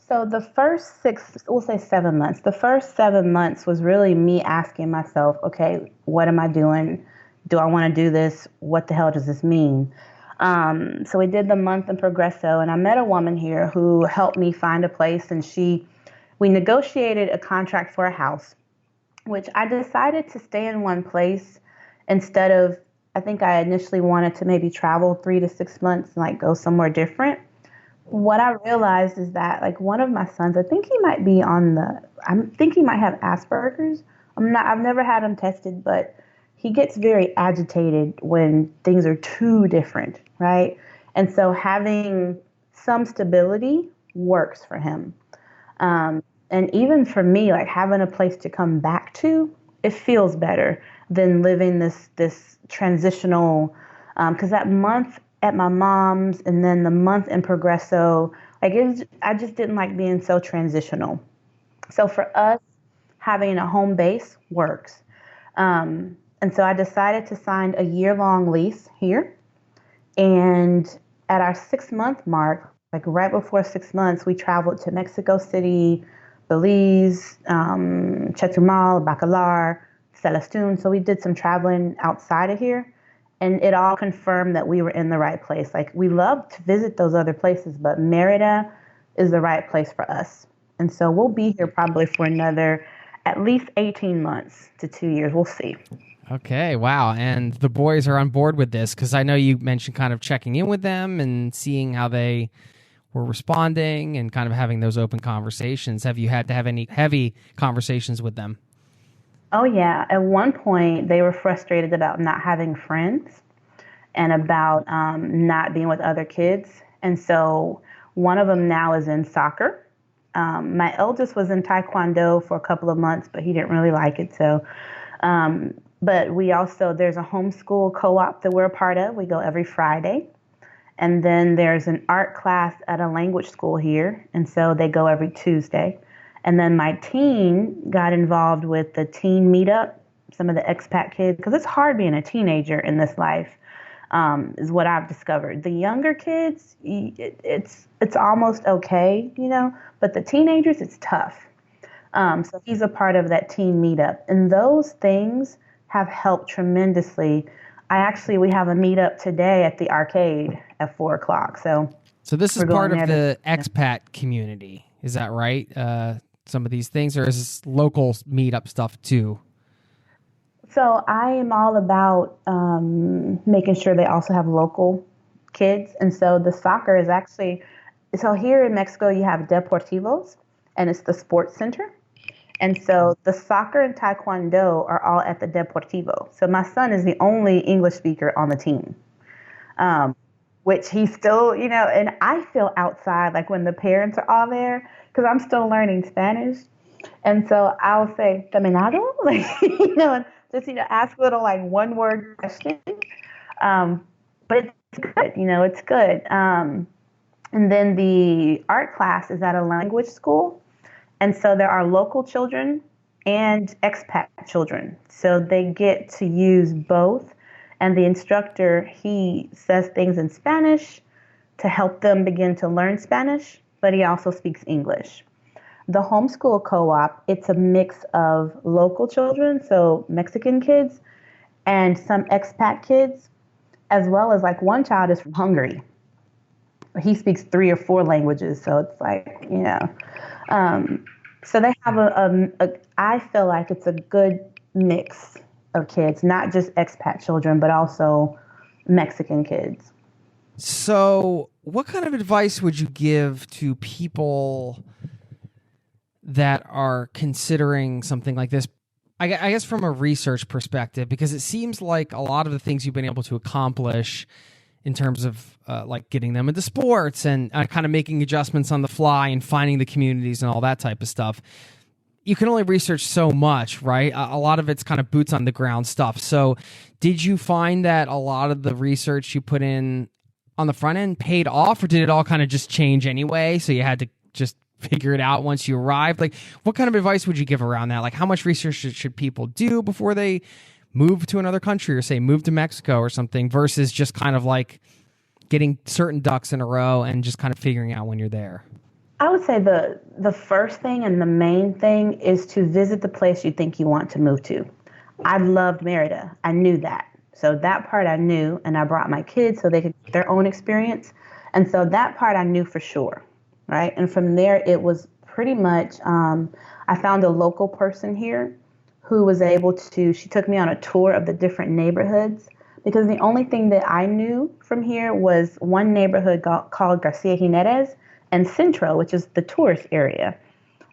So the first 7 months. The first 7 months was really me asking myself, okay, what am I doing? Do I want to do this? What the hell does this mean? So we did the month in Progresso, and I met a woman here who helped me find a place, and we negotiated a contract for a house, which I decided to stay in one place instead of, I think I initially wanted to maybe travel 3 to 6 months and like go somewhere different. What I realized is that like one of my sons, I think he might have Asperger's. I've never had him tested, but he gets very agitated when things are too different, right? And so having some stability works for him. And even for me, like having a place to come back to, it feels better than living this transitional, because that month at my mom's and then the month in Progresso, I just didn't like being so transitional. So for us, having a home base works. And so I decided to sign a year-long lease here. And at our 6-month mark, like right before 6 months, we traveled to Mexico City, Belize, Chetumal, Bacalar, Celestun. So we did some traveling outside of here. And it all confirmed that we were in the right place. Like we love to visit those other places, but Merida is the right place for us. And so we'll be here probably for another at least 18 months to 2 years. We'll see. Okay, wow. And the boys are on board with this because I know you mentioned kind of checking in with them and seeing how they were responding and kind of having those open conversations. Have you had to have any heavy conversations with them? Oh, yeah. At one point, they were frustrated about not having friends and about not being with other kids. And so one of them now is in soccer. My eldest was in Taekwondo for a couple of months, but he didn't really like it. So But we also, there's a homeschool co-op that we're a part of. We go every Friday. And then there's an art class at a language school here. And so they go every Tuesday. And then my teen got involved with the teen meetup, some of the expat kids, because it's hard being a teenager in this life, is what I've discovered. The younger kids, it's almost okay, but the teenagers, it's tough. So he's a part of that teen meetup. And those things have helped tremendously. We have a meetup today at the arcade at 4:00. So this is part of the expat community. Is that right? Some of these things, or is this local meetup stuff too? So I am all about making sure they also have local kids. And so the soccer is so here in Mexico, you have deportivos, and it's the sports center. And so the soccer and taekwondo are all at the Deportivo. So my son is the only English speaker on the team, which he's still, and I feel outside, like when the parents are all there, because I'm still learning Spanish. And so I'll say, caminado, and just, ask little like one word question. But it's good, it's good. And then the art class is at a language school. And so there are local children and expat children. So they get to use both. And the instructor, he says things in Spanish to help them begin to learn Spanish, but he also speaks English. The homeschool co-op, it's a mix of local children, so Mexican kids, and some expat kids, as well as like one child is from Hungary. He speaks 3 or 4 languages, so it's like, so they have I feel like it's a good mix of kids, not just expat children, but also Mexican kids. So what kind of advice would you give to people that are considering something like this? I guess from a research perspective, because it seems like a lot of the things you've been able to accomplish in terms of like getting them into sports and kind of making adjustments on the fly and finding the communities and all that type of stuff, you can only research so much, right? A lot of it's kind of boots on the ground stuff. So did you find that a lot of the research you put in on the front end paid off, or did it all kind of just change anyway? So you had to just figure it out once you arrived? Like, what kind of advice would you give around that? Like, how much research should people do before they move to another country, or say move to Mexico or something, versus just kind of like getting certain ducks in a row and just kind of figuring out when you're there? I would say the first thing and the main thing is to visit the place you think you want to move to. I loved Merida. I knew that. So that part I knew, and I brought my kids so they could get their own experience. And so that part I knew for sure, right? And from there, it was pretty much, I found a local person here who was able to, she took me on a tour of the different neighborhoods, because the only thing that I knew from here was one neighborhood called Garcia Jimenez and Centro, which is the tourist area.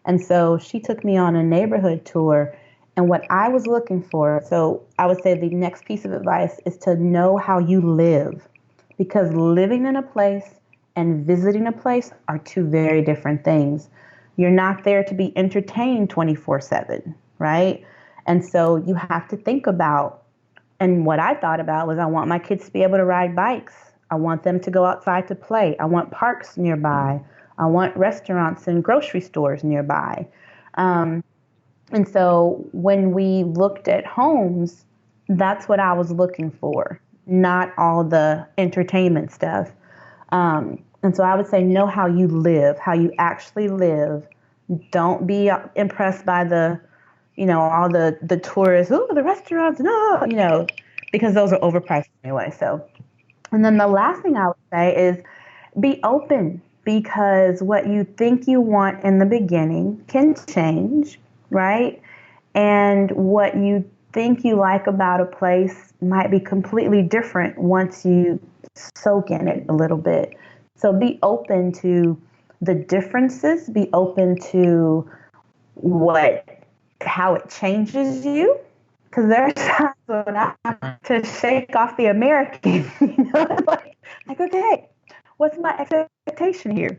And so she took me on a neighborhood tour, and what I was looking for, so I would say the next piece of advice is to know how you live, because living in a place and visiting a place are 2 very different things. You're not there to be entertained 24/7, right? And so you have to think about, and what I thought about was, I want my kids to be able to ride bikes. I want them to go outside to play. I want parks nearby. I want restaurants and grocery stores nearby. And so when we looked at homes, that's what I was looking for, not all the entertainment stuff. And so I would say, know how you live, how you actually live. Don't be impressed by the, all the tourists, the restaurants, no, because those are overpriced anyway. So, and then the last thing I would say is be open, because what you think you want in the beginning can change, right? And what you think you like about a place might be completely different once you soak in it a little bit. So be open to the differences, be open to how it changes you. Because there are times when I have to shake off the American, like, okay, what's my expectation here?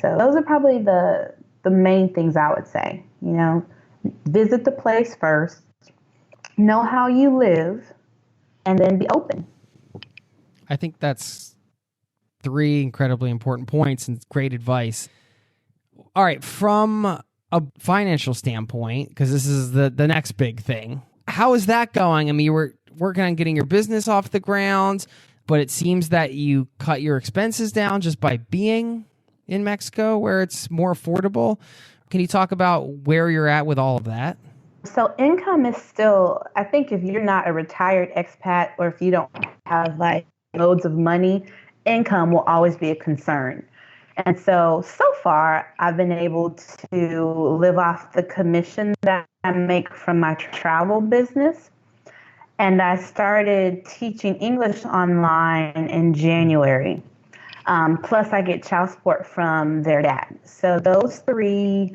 So those are probably the main things I would say, visit the place first, know how you live, and then be open. I think that's 3 incredibly important points and great advice. All right, from a financial standpoint, because this is the next big thing, how is that going? I mean, you were working on getting your business off the ground, but it seems that you cut your expenses down just by being in Mexico where it's more affordable. Can you talk about where you're at with all of that? So income is still, I think if you're not a retired expat or if you don't have like loads of money, income will always be a concern. And so far, I've been able to live off the commission that I make from my travel business. And I started teaching English online in January. Plus, I get child support from their dad. So those 3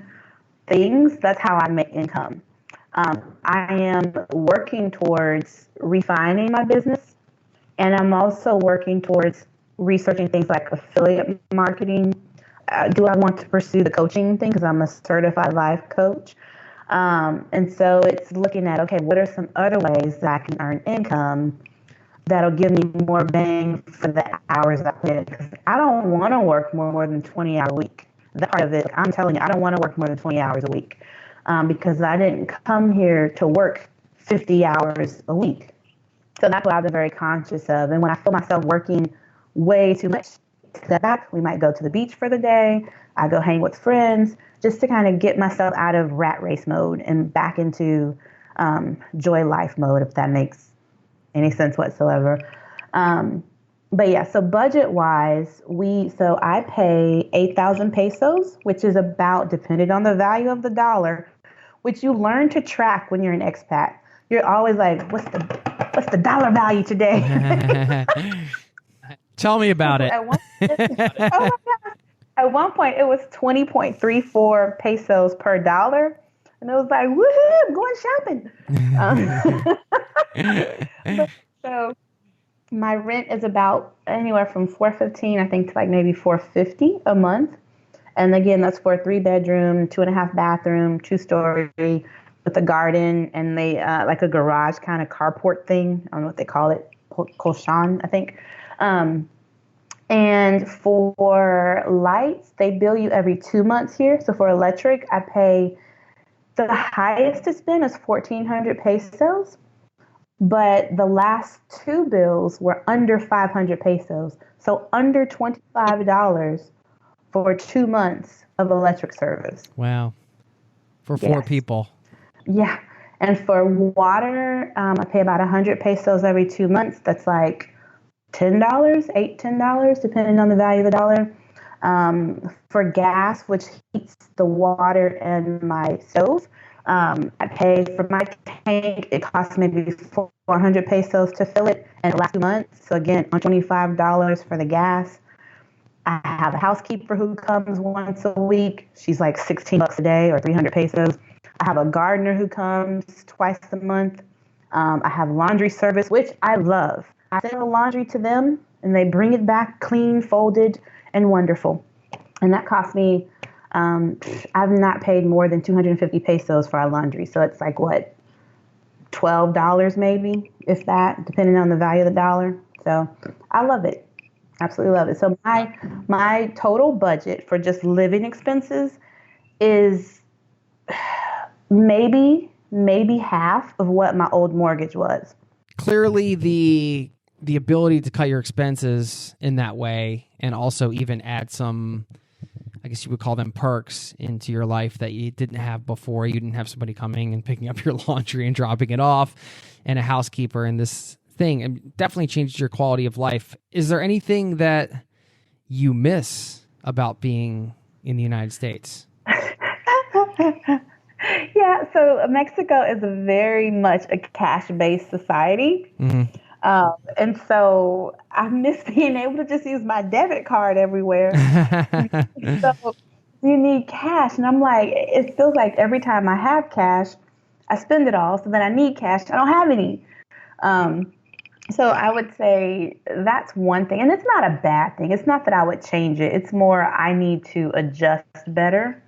things, that's how I make income. I am working towards refining my business, and I'm also working towards researching things like affiliate marketing. Do I want to pursue the coaching thing? Because I'm a certified life coach. And so it's looking at, okay, what are some other ways that I can earn income that'll give me more bang for the hours I put in? Because I don't want to work more than 20 hours a week. That part of it, I'm telling you, I don't want to work more than 20 hours a week because I didn't come here to work 50 hours a week. So that's what I've been very conscious of. And when I feel myself working way too much, step back, we might go to the beach for the day. I go hang with friends just to kind of get myself out of rat race mode and back into joy life mode, if that makes any sense whatsoever. But yeah, so budget-wise, so I pay 8,000 pesos, which is about, depending on the value of the dollar, which you learn to track when you're an expat. You're always like, what's the dollar value today? Tell me about it. Oh my gosh. At one point, it was 20.34 pesos per dollar. And it was like, woohoo, I'm going shopping. So my rent is about anywhere from $415, I think, to like maybe $450 a month. And again, that's for a 3-bedroom, 2.5 bathroom, 2-story with a garden and they like a garage kind of carport thing. I don't know what they call it. Colchon, I think. And for lights, they bill you every 2 months here. So for electric, I pay, the highest it's been is 1,400 pesos. But the last 2 bills were under 500 pesos. So under $25 for 2 months of electric service. Wow. For 4 people. Yeah. And for water, I pay about 100 pesos every 2 months. That's like $10, $10, depending on the value of the dollar. For gas, which heats the water and my stove, I pay for my tank. It costs maybe 400 pesos to fill it in the last 2 months. So again, $25 for the gas. I have a housekeeper who comes once a week. She's like $16 a day or 300 pesos. I have a gardener who comes twice a month. I have laundry service, which I love. I send the laundry to them and they bring it back clean, folded, and wonderful. And that cost me, I've not paid more than 250 pesos for our laundry. So it's like, what, $12 maybe, if that, depending on the value of the dollar. So I love it. Absolutely love it. So my total budget for just living expenses is maybe half of what my old mortgage was. Clearly, the ability to cut your expenses in that way and also even add some, I guess you would call them perks into your life that you didn't have before. You didn't have somebody coming and picking up your laundry and dropping it off and a housekeeper and this thing. It definitely changed your quality of life. Is there anything that you miss about being in the United States? Yeah, so Mexico is very much a cash-based society. Mm-hmm. And so I miss being able to just use my debit card everywhere. So you need cash. And I'm like, it feels like every time I have cash, I spend it all. So then I need cash. I don't have any. So I would say that's one thing. And it's not a bad thing. It's not that I would change it. It's more I need to adjust better.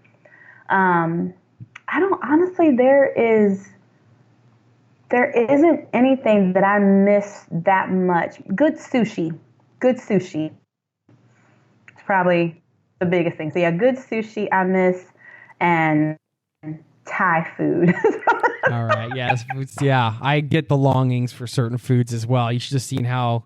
I don't, honestly, there's There isn't anything that I miss that much. Good sushi. Good sushi. It's probably the biggest thing. So yeah, good sushi I miss, and Thai food. All right. Yes. Yeah. I get the longings for certain foods as well. You should have seen how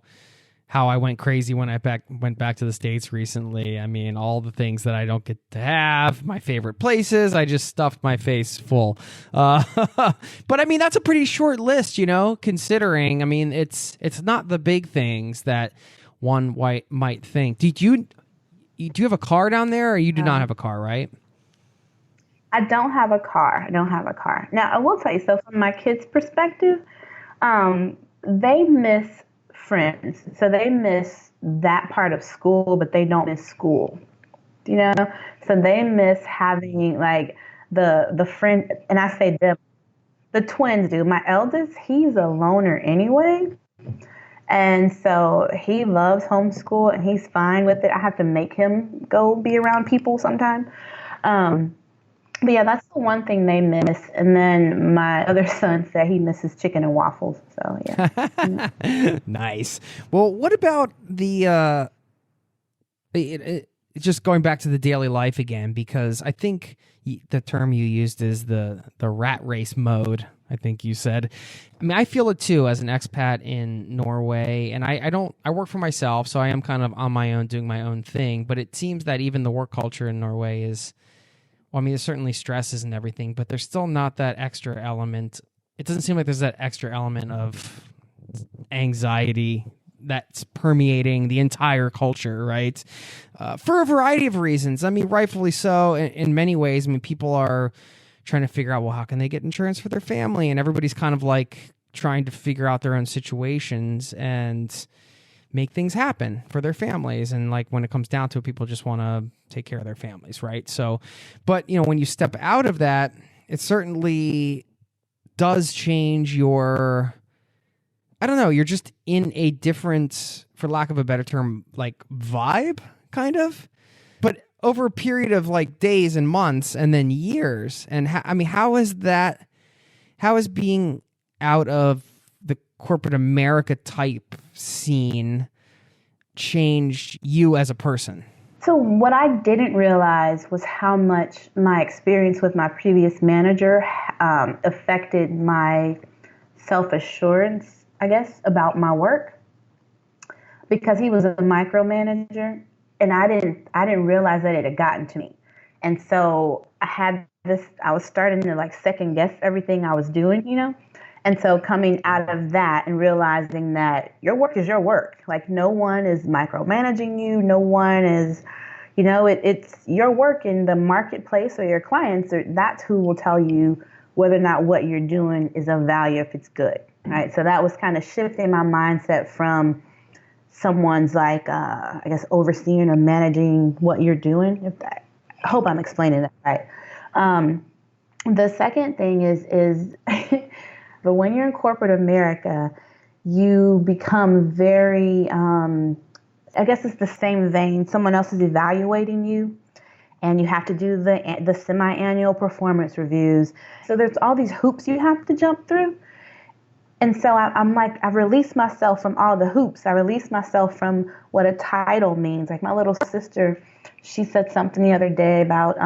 I went crazy when I went back to the States recently. I mean, all the things that I don't get to have, my favorite places, I just stuffed my face full. But I mean, that's a pretty short list, considering, I mean, it's not the big things that one might think. Do you have a car down there, or you do not have a car, right? I don't have a car. Now, I will tell you, so from my kids' perspective, they miss friends. So they miss that part of school, but they don't miss school, So they miss having like the friend, and I say them, the twins do. My eldest, he's a loner anyway. And so he loves homeschool and he's fine with it. I have to make him go be around people sometimes. But yeah, that's the one thing they miss. And then my other son said he misses chicken and waffles. So yeah. Nice. Well, what about the just going back to the daily life again? Because I think the term you used is the rat race mode. I think you said. I mean, I feel it too as an expat in Norway, and I work for myself, so I am kind of on my own doing my own thing. But it seems that even the work culture in Norway is. Well, I mean, there's certainly stresses and everything, but there's still not that extra element. It doesn't seem like there's that extra element of anxiety that's permeating the entire culture, right? For a variety of reasons. I mean, rightfully so in many ways. I mean, people are trying to figure out, well, how can they get insurance for their family? And everybody's kind of like trying to figure out their own situations and make things happen for their families. And like when it comes down to it, people just want to take care of their families, right? So, but when you step out of that, it certainly does change your, I don't know, you're just in a different, for lack of a better term, like vibe, kind of. But over a period of like days and months and then years, and how is being out of the corporate America type scene changed you as a person? So what I didn't realize was how much my experience with my previous manager affected my self-assurance, I guess, about my work, because he was a micromanager, and I didn't realize that it had gotten to me. And so I was starting to like second guess everything I was doing, And so coming out of that and realizing that your work is your work, like no one is micromanaging you, no one is, it's your work in the marketplace or your clients, that's who will tell you whether or not what you're doing is of value, if it's good, right? So that was kind of shifting my mindset from someone's like, I guess, overseeing or managing what you're doing. I hope I'm explaining that right. The second thing is but when you're in corporate America, you become very, I guess it's the same vein. Someone else is evaluating you, and you have to do the semi-annual performance reviews. So there's all these hoops you have to jump through. And so I'm like, I've released myself from all the hoops. I released myself from what a title means. Like my little sister, she said something the other day about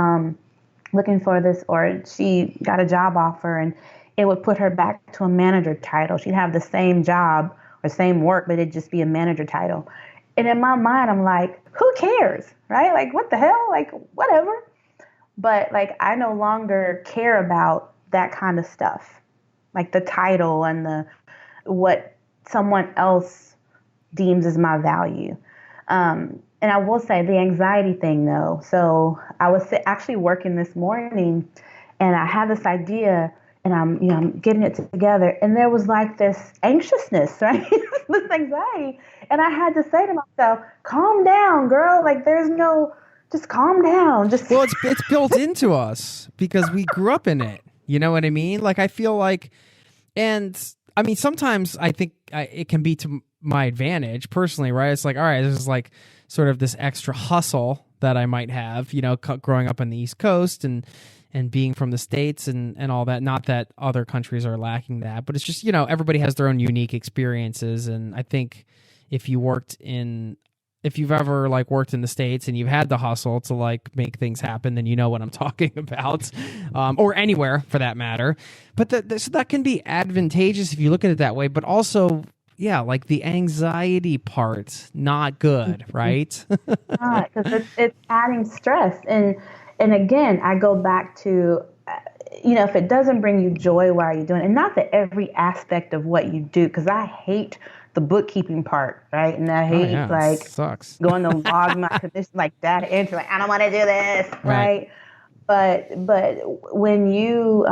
looking for this, or she got a job offer, and it would put her back to a manager title. She'd have the same job or same work, but it'd just be a manager title. And in my mind, I'm like, who cares, right? Like, what the hell? Like, whatever. But like, I no longer care about that kind of stuff, like the title and what someone else deems as my value. And I will say the anxiety thing, though. So I was actually working this morning, and I had this idea, and I'm getting it together, and there was like this anxiousness, right? This anxiety, and I had to say to myself, "Calm down, girl. Like just calm down." Well, it's built into us because we grew up in it. You know what I mean? Like I feel like, and I mean sometimes I think it can be to my advantage personally, right? It's like, all right, this is like sort of this extra hustle that I might have, growing up on the East Coast and and being from the States and all that. Not that other countries are lacking that, but it's just, everybody has their own unique experiences. And I think if you've ever like worked in the States and you've had the hustle to like make things happen, then you know what I'm talking about, or anywhere for that matter. But so that can be advantageous if you look at it that way, but also, yeah, like the anxiety part, not good, right? Because it's adding stress. And again, I go back to, if it doesn't bring you joy, why are you doing it? And not that every aspect of what you do, because I hate the bookkeeping part, right? And I hate sucks. going to log my commission, like data entry, like I don't want to do this, right? But when you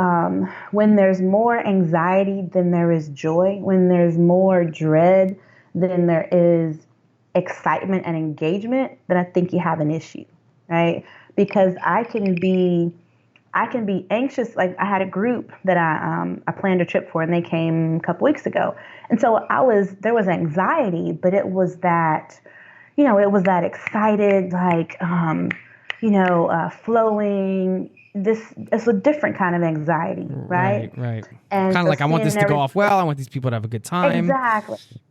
when there's more anxiety than there is joy, when there's more dread than there is excitement and engagement, then I think you have an issue, right? Because I can be anxious. Like I had a group that I planned a trip for, and they came a couple weeks ago. And so there was anxiety, but it was that, it was that excited, like, flowing. It's a different kind of anxiety, right? Right. And kind of like, I want this to go off well. I want these people to have a good time.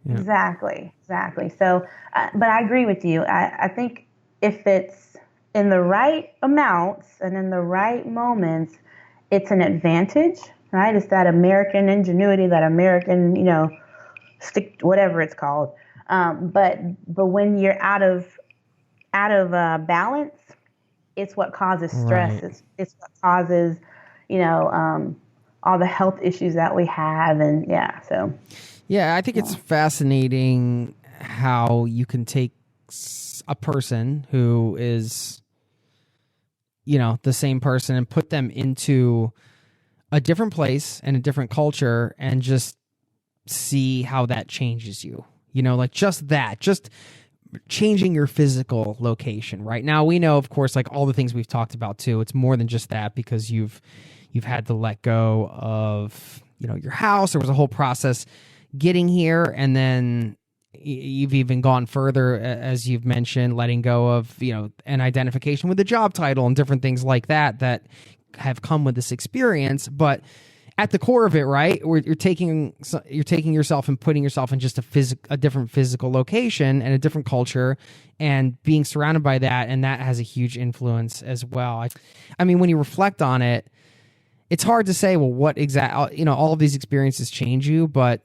Exactly. So, but I agree with you. I think if it's in the right amounts and in the right moments, it's an advantage, right? It's that American ingenuity, that American, stick, whatever it's called. But when you're out of balance, it's what causes stress. Right. It's what causes, all the health issues that we have. And so. Yeah, I think it's fascinating how you can take a person who is, the same person and put them into a different place and a different culture and just see how that changes you. Like just changing your physical location. Right now, we know, of course, like all the things we've talked about too. It's more than just that, because you've had to let go of, your house. There was a whole process getting here, and then you've even gone further, as you've mentioned, letting go of, an identification with the job title and different things like that have come with this experience. But at the core of it, right, where you're taking yourself and putting yourself in just a different physical location and a different culture, and being surrounded by that, and that has a huge influence as well. I mean, when you reflect on it, it's hard to say, well, what exactly, all of these experiences change you, but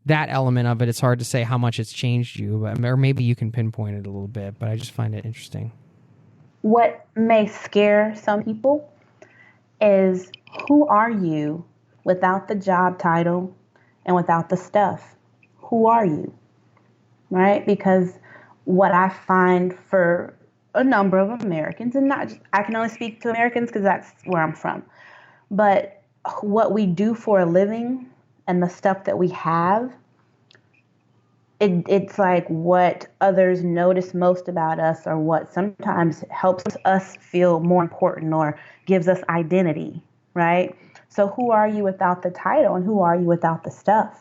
that element of it, it's hard to say how much it's changed you, or maybe you can pinpoint it a little bit, but I just find it interesting. What may scare some people is, who are you without the job title and without the stuff? Who are you? Right? Because what I find for a number of Americans, and not just, I can only speak to Americans because that's where I'm from, but what we do for a living and the stuff that we have, it's like what others notice most about us, or what sometimes helps us feel more important or gives us identity, right? So who are you without the title, and who are you without the stuff?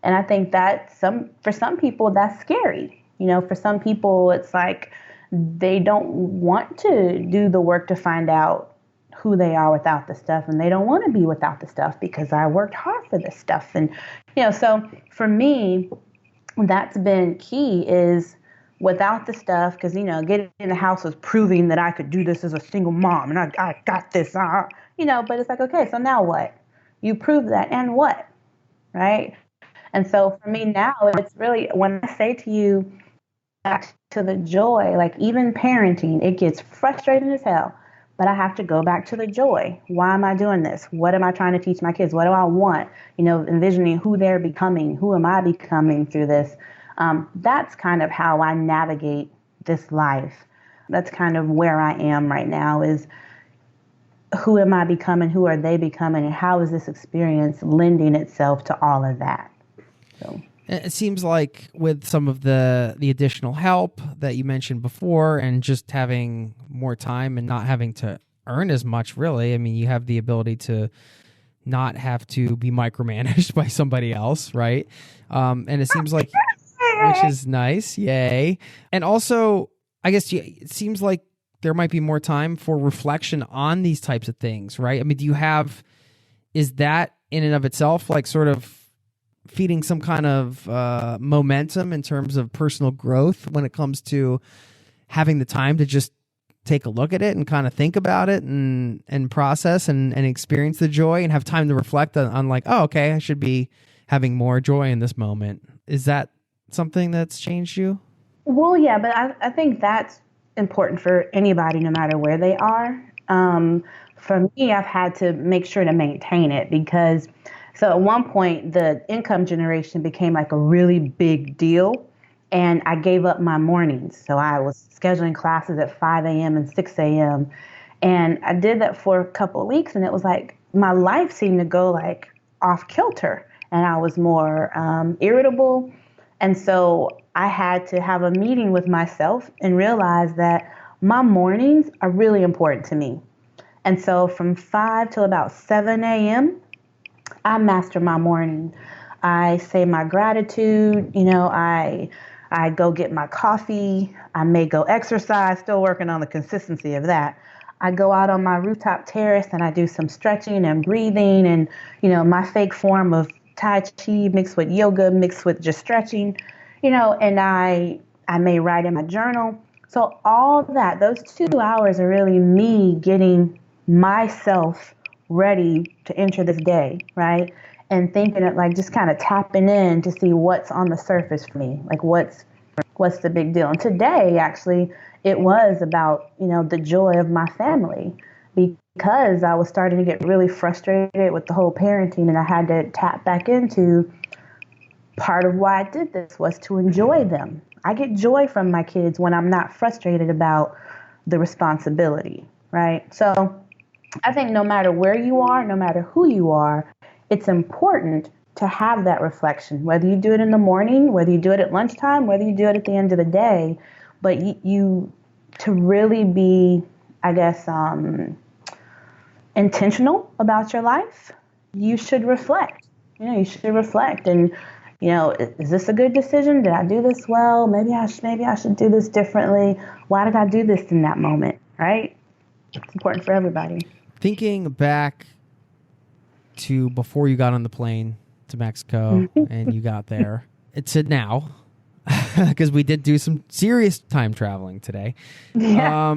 And I think that for some people, that's scary. For some people, it's like they don't want to do the work to find out who they are without the stuff, and they don't want to be without the stuff because I worked hard for this stuff. And, so for me, that's been key, is without the stuff, because, getting in the house was proving that I could do this as a single mom, and I got this, but it's like, okay, so now what? You proved that, and what? Right? And so for me now, it's really, when I say to you, back to the joy, like even parenting, it gets frustrating as hell, but I have to go back to the joy. Why am I doing this? What am I trying to teach my kids? What do I want? Envisioning who they're becoming. Who am I becoming through this? That's kind of how I navigate this life. That's kind of where I am right now, is who am I becoming? Who are they becoming? And how is this experience lending itself to all of that? So. It seems like with some of the additional help that you mentioned before, and just having more time and not having to earn as much, really, I mean, you have the ability to not have to be micromanaged by somebody else, right? And it seems like, which is nice, yay. And also, I guess it seems like there might be more time for reflection on these types of things, right? I mean, is that in and of itself like sort of feeding some kind of momentum in terms of personal growth when it comes to having the time to just take a look at it and kind of think about it and process and experience the joy and have time to reflect on like, oh, okay, I should be having more joy in this moment. Is that something that's changed you? Well, yeah, but I think that's important for anybody, no matter where they are. For me, I've had to make sure to maintain it because, so at one point, the income generation became like a really big deal. And I gave up my mornings. So I was scheduling classes at 5 a.m. and 6 a.m. And I did that for a couple of weeks. And it was like my life seemed to go like off kilter. And I was more irritable. And so I had to have a meeting with myself and realize that my mornings are really important to me. And so from 5 till about 7 a.m., I master my morning. I say my gratitude, I go get my coffee. I may go exercise, still working on the consistency of that. I go out on my rooftop terrace and I do some stretching and breathing and, my fake form of Tai Chi mixed with yoga, mixed with just stretching, and I may write in my journal. So all that, those 2 hours are really me getting myself ready to enter this day, right? And thinking it like just kind of tapping in to see what's on the surface for me, like what's the big deal. And today, actually, it was about, the joy of my family because I was starting to get really frustrated with the whole parenting and I had to tap back into part of why I did this was to enjoy them. I get joy from my kids when I'm not frustrated about the responsibility, right? So I think no matter where you are, no matter who you are, it's important to have that reflection, whether you do it in the morning, whether you do it at lunchtime, whether you do it at the end of the day, but you to really be, I guess, intentional about your life, you should reflect. You should reflect and, is this a good decision? Did I do this well? Maybe I should do this differently. Why did I do this in that moment? Right? It's important for everybody. Thinking back to before you got on the plane to Mexico and you got there, it's now, because we did do some serious time traveling today. Yeah.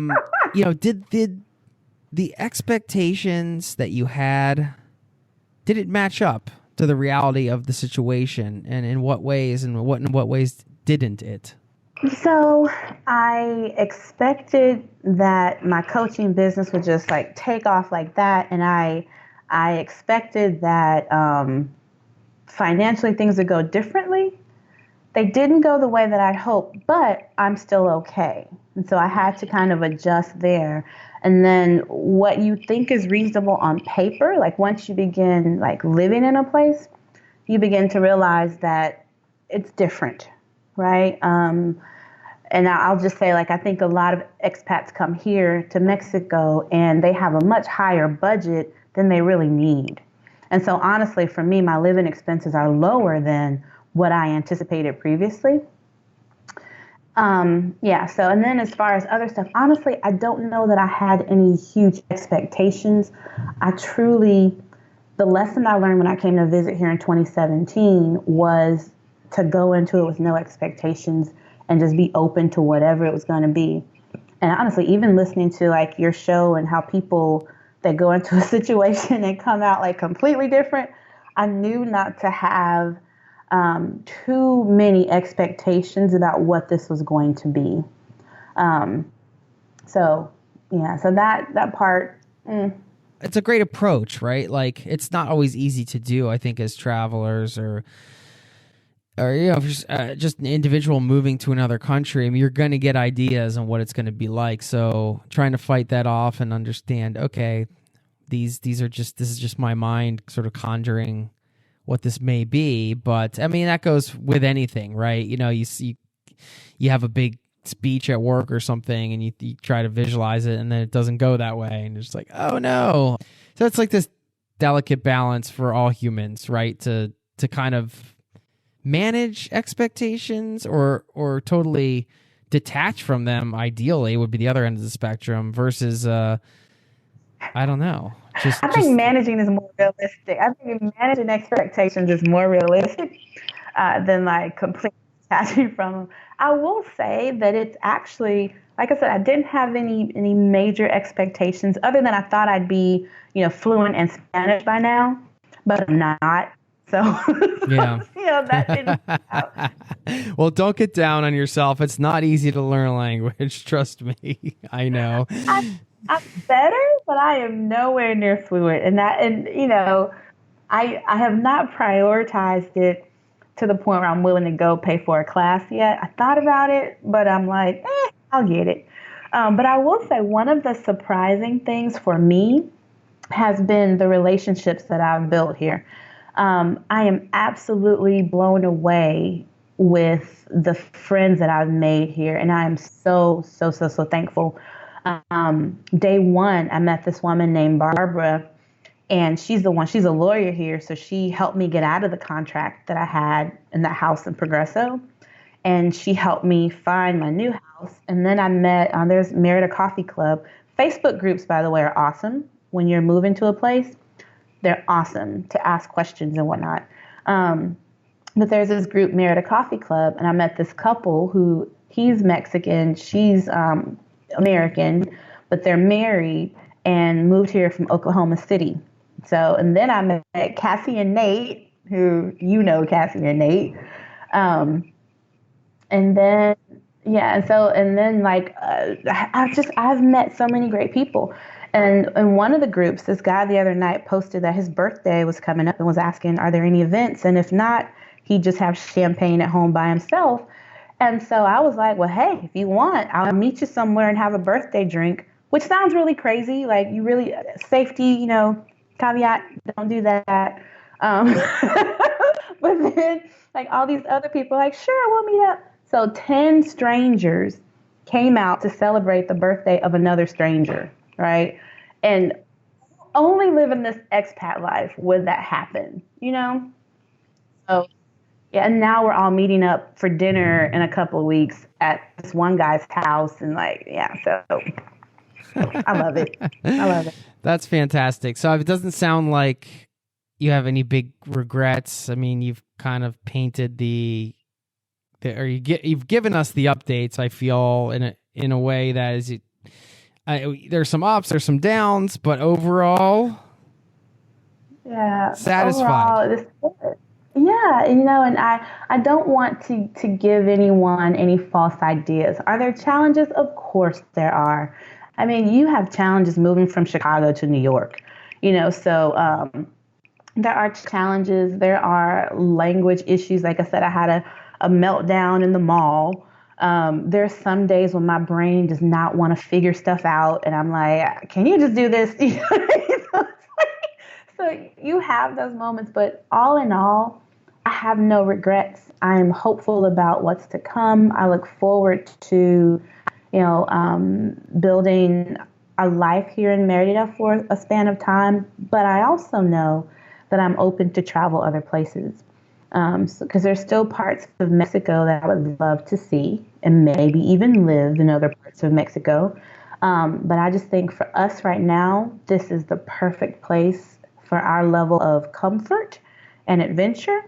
Did the expectations that you had, did it match up to the reality of the situation, and in what ways didn't it? So I expected that my coaching business would just like take off like that. And I expected that financially things would go differently. They didn't go the way that I'd hoped, but I'm still okay. And so I had to kind of adjust there. And then what you think is reasonable on paper, like once you begin like living in a place, you begin to realize that it's different, right? And I'll just say, like, I think a lot of expats come here to Mexico and they have a much higher budget than they really need. And so honestly, for me, my living expenses are lower than what I anticipated previously. So, and then as far as other stuff, honestly, I don't know that I had any huge expectations. The lesson I learned when I came to visit here in 2017 was to go into it with no expectations and just be open to whatever it was going to be. And honestly, even listening to like your show and how people that go into a situation and come out like completely different, I knew not to have too many expectations about what this was going to be. So that part. It's a great approach, right? Like, it's not always easy to do, I think, as travelers or just an individual moving to another country. I mean, you're going to get ideas on what it's going to be like. So trying to fight that off and understand, okay, this is just my mind sort of conjuring what this may be. But I mean, that goes with anything, right? You have a big speech at work or something and you try to visualize it and then it doesn't go that way and it's like, oh no. So it's like this delicate balance for all humans, right? To kind of manage expectations or totally detach from them, ideally, would be the other end of the spectrum versus, I don't know. I think managing is more realistic. I think managing expectations is more realistic than like completely detaching from them. I will say that it's actually, like I said, I didn't have any major expectations other than I thought I'd be, fluent in Spanish by now, but I'm not. So, yeah. That didn't out. Well, don't get down on yourself. It's not easy to learn a language. Trust me. I know. I'm better, but I am nowhere near fluent. And I have not prioritized it to the point where I'm willing to go pay for a class yet. I thought about it, but I'm like, I'll get it. But I will say one of the surprising things for me has been the relationships that I've built here. I am absolutely blown away with the friends that I've made here, and I am so thankful. Day one, I met this woman named Barbara, and she's a lawyer here, so she helped me get out of the contract that I had in that house in Progresso, and she helped me find my new house. And then I met, there's Merida Coffee Club. Facebook groups, by the way, are awesome when you're moving to a place. They're awesome to ask questions and whatnot. But there's this group, Merida Coffee Club, and I met this couple who, he's Mexican, she's American, but they're married and moved here from Oklahoma City. So, and then I met Cassie and Nate, who Cassie and Nate. And then I've met so many great people. And in one of the groups, this guy the other night posted that his birthday was coming up and was asking, are there any events? And if not, he'd just have champagne at home by himself. And so I was like, well, hey, if you want, I'll meet you somewhere and have a birthday drink, which sounds really crazy. Like you really, safety, caveat, don't do that. But then like all these other people like, sure, we'll meet up. So 10 strangers came out to celebrate the birthday of another stranger, right? And only living this expat life would that happen, So yeah, and now we're all meeting up for dinner in a couple of weeks at this one guy's house, and so I love it. I love it. That's fantastic. So it doesn't sound like you have any big regrets. I mean, you've kind of painted you've given us the updates. I feel in a way that is, there's some ups, there's some downs, but overall, satisfied. Overall, it's good. Yeah, and I don't want to give anyone any false ideas. Are there challenges? Of course there are. I mean, you have challenges moving from Chicago to New York, so there are challenges. There are language issues. Like I said, I had a meltdown in the mall. There's some days when my brain does not want to figure stuff out, and I'm like, can you just do this? So you have those moments, but all in all, I have no regrets. I am hopeful about what's to come. I look forward to, building a life here in Merida for a span of time. But I also know that I'm open to travel other places. Because there's still parts of Mexico that I would love to see and maybe even live in other parts of Mexico. But I just think for us right now, this is the perfect place for our level of comfort and adventure.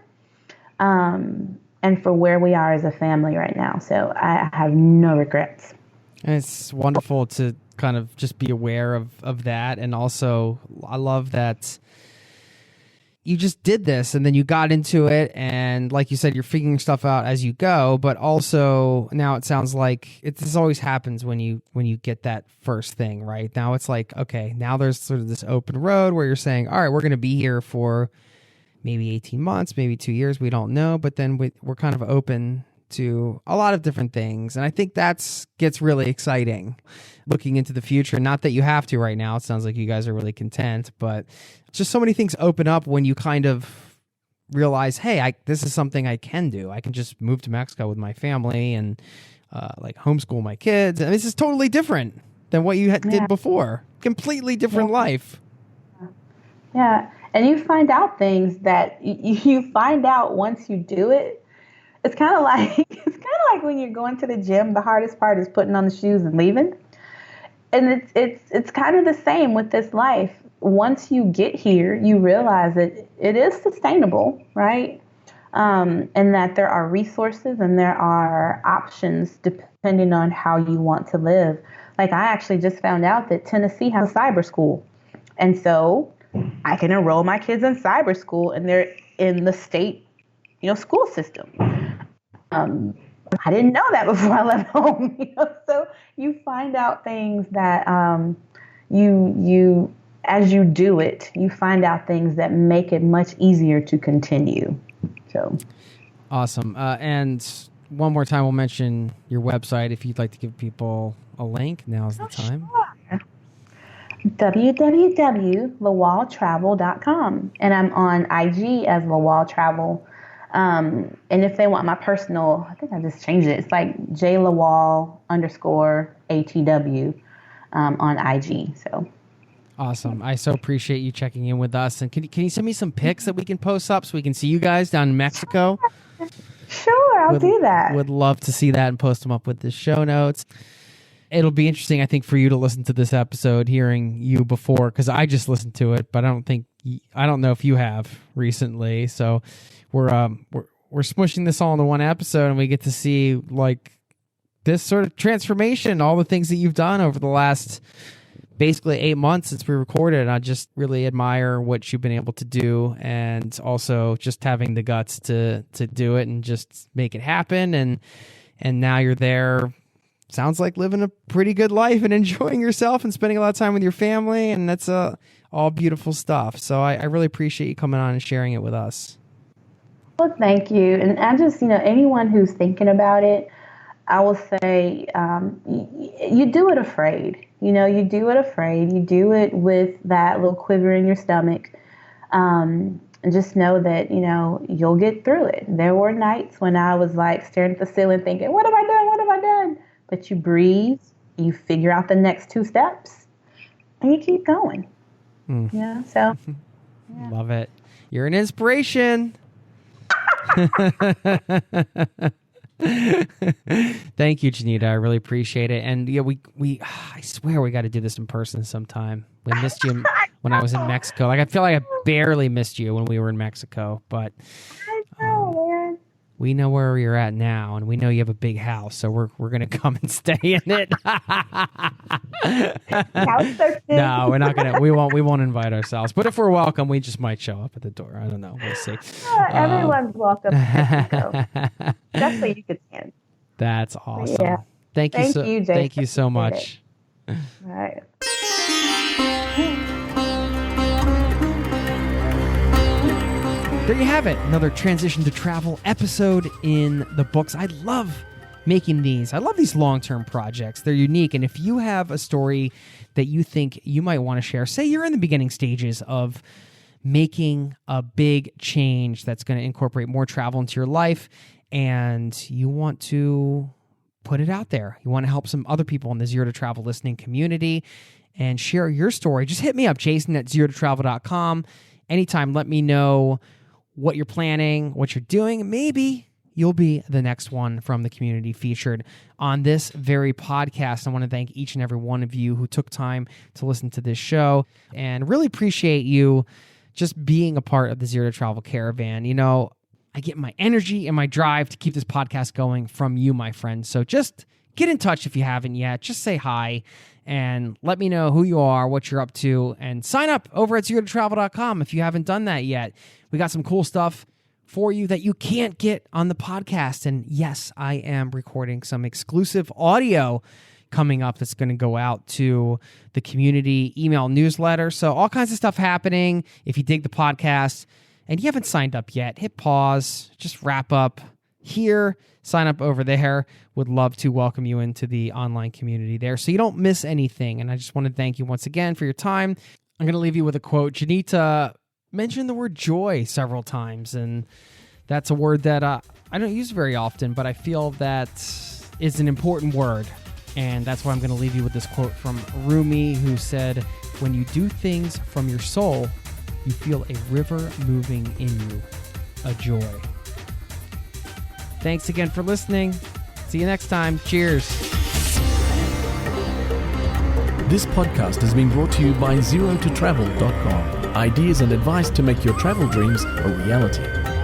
And for where we are as a family right now. So I have no regrets. And it's wonderful to kind of just be aware of that. And also, I love that you just did this and then you got into it. And like you said, you're figuring stuff out as you go. But also now it sounds like this always happens when you get that first thing, right? Now it's like, okay, now there's sort of this open road where you're saying, all right, we're going to be here for maybe 18 months, maybe 2 years. We don't know. But then we're kind of open to a lot of different things. And I think gets really exciting looking into the future. Not that you have to right now. It sounds like you guys are really content, but just so many things open up when you kind of realize, hey, this is something I can do. I can just move to Mexico with my family and like homeschool my kids. And this is totally different than what you did before. Completely different life. Yeah. And you find out things that you find out once you do it. it's kind of like when you're going to the gym, the hardest part is putting on the shoes and leaving. And it's kind of the same with this life. Once you get here, you realize that it is sustainable, right? And that there are resources and there are options depending on how you want to live. Like, I actually just found out that Tennessee has a cyber school. And so I can enroll my kids in cyber school, and they're in the state, school system. I didn't know that before I left home. So you find out things that you as you do it, you find out things that make it much easier to continue. So awesome. And one more time, we'll mention your website if you'd like to give people a link. Now's the time. Sure. www.lawaltravel.com, and I'm on IG as Lawal Travel. And if they want my personal, I think I just changed it. It's like JLawal_ATW on IG. So awesome. I so appreciate you checking in with us. And can you send me some pics that we can post up so we can see you guys down in Mexico? Sure, I'll do that. Would love to see that and post them up with the show notes. It'll be interesting, I think, for you to listen to this episode, hearing you before, because I just listened to it, but I don't know if you have recently. So we're smushing this all into one episode, and we get to see like this sort of transformation, all the things that you've done over the last basically 8 months since we recorded. And I just really admire what you've been able to do, and also just having the guts to do it and just make it happen. And now you're there. Sounds like living a pretty good life and enjoying yourself and spending a lot of time with your family. And that's all beautiful stuff. So I really appreciate you coming on and sharing it with us. Well, thank you. And I just, anyone who's thinking about it, I will say, you do it afraid. You do it afraid. You do it with that little quiver in your stomach. And just know that, you'll get through it. There were nights when I was like staring at the ceiling thinking, what have I done? What have I done? But you breathe, you figure out the next 2 steps, and you keep going. So. Yeah. Love it. You're an inspiration. Thank you, Jenita. I really appreciate it. And yeah, I swear we got to do this in person sometime. We missed you when I was in Mexico. Like, I feel like I barely missed you when we were in Mexico, but we know where you're at now, and we know you have a big house, so we're gonna come and stay in it. No, we're not gonna. We won't invite ourselves. But if we're welcome, we just might show up at the door. I don't know. We'll see. Everyone's welcome. Definitely, you could stand. That's awesome. Yeah. Thank you, Jason. Thank you so much. All right. There you have it. Another Transition to Travel episode in the books. I love making these. I love these long-term projects. They're unique. And if you have a story that you think you might want to share, say you're in the beginning stages of making a big change that's going to incorporate more travel into your life, and you want to put it out there. You want to help some other people in the Zero to Travel listening community and share your story. Just hit me up, jason@zerototravel.com. Anytime, let me know what you're planning, what you're doing. Maybe you'll be the next one from the community featured on this very podcast. I want to thank each and every one of you who took time to listen to this show, and really appreciate you just being a part of the Zero to Travel caravan. I get my energy and my drive to keep this podcast going from you, my friends. So just get in touch if you haven't yet. Just say hi and let me know who you are, what you're up to, and sign up over at zerototravel.com if you haven't done that yet. We got some cool stuff for you that you can't get on the podcast. And yes, I am recording some exclusive audio coming up that's going to go out to the community email newsletter. So all kinds of stuff happening. If you dig the podcast and you haven't signed up yet, hit pause, just wrap up here, sign up over there. Would love to welcome you into the online community there so you don't miss anything. And I just want to thank you once again for your time. I'm going to leave you with a quote. Jenita mentioned the word joy several times, and that's a word that I don't use very often, but I feel that is an important word. And that's why I'm going to leave you with this quote from Rumi, who said, "When you do things from your soul, you feel a river moving in you, a joy." Thanks again for listening. See you next time. Cheers. This podcast has been brought to you by ZeroToTravel.com. Ideas and advice to make your travel dreams a reality.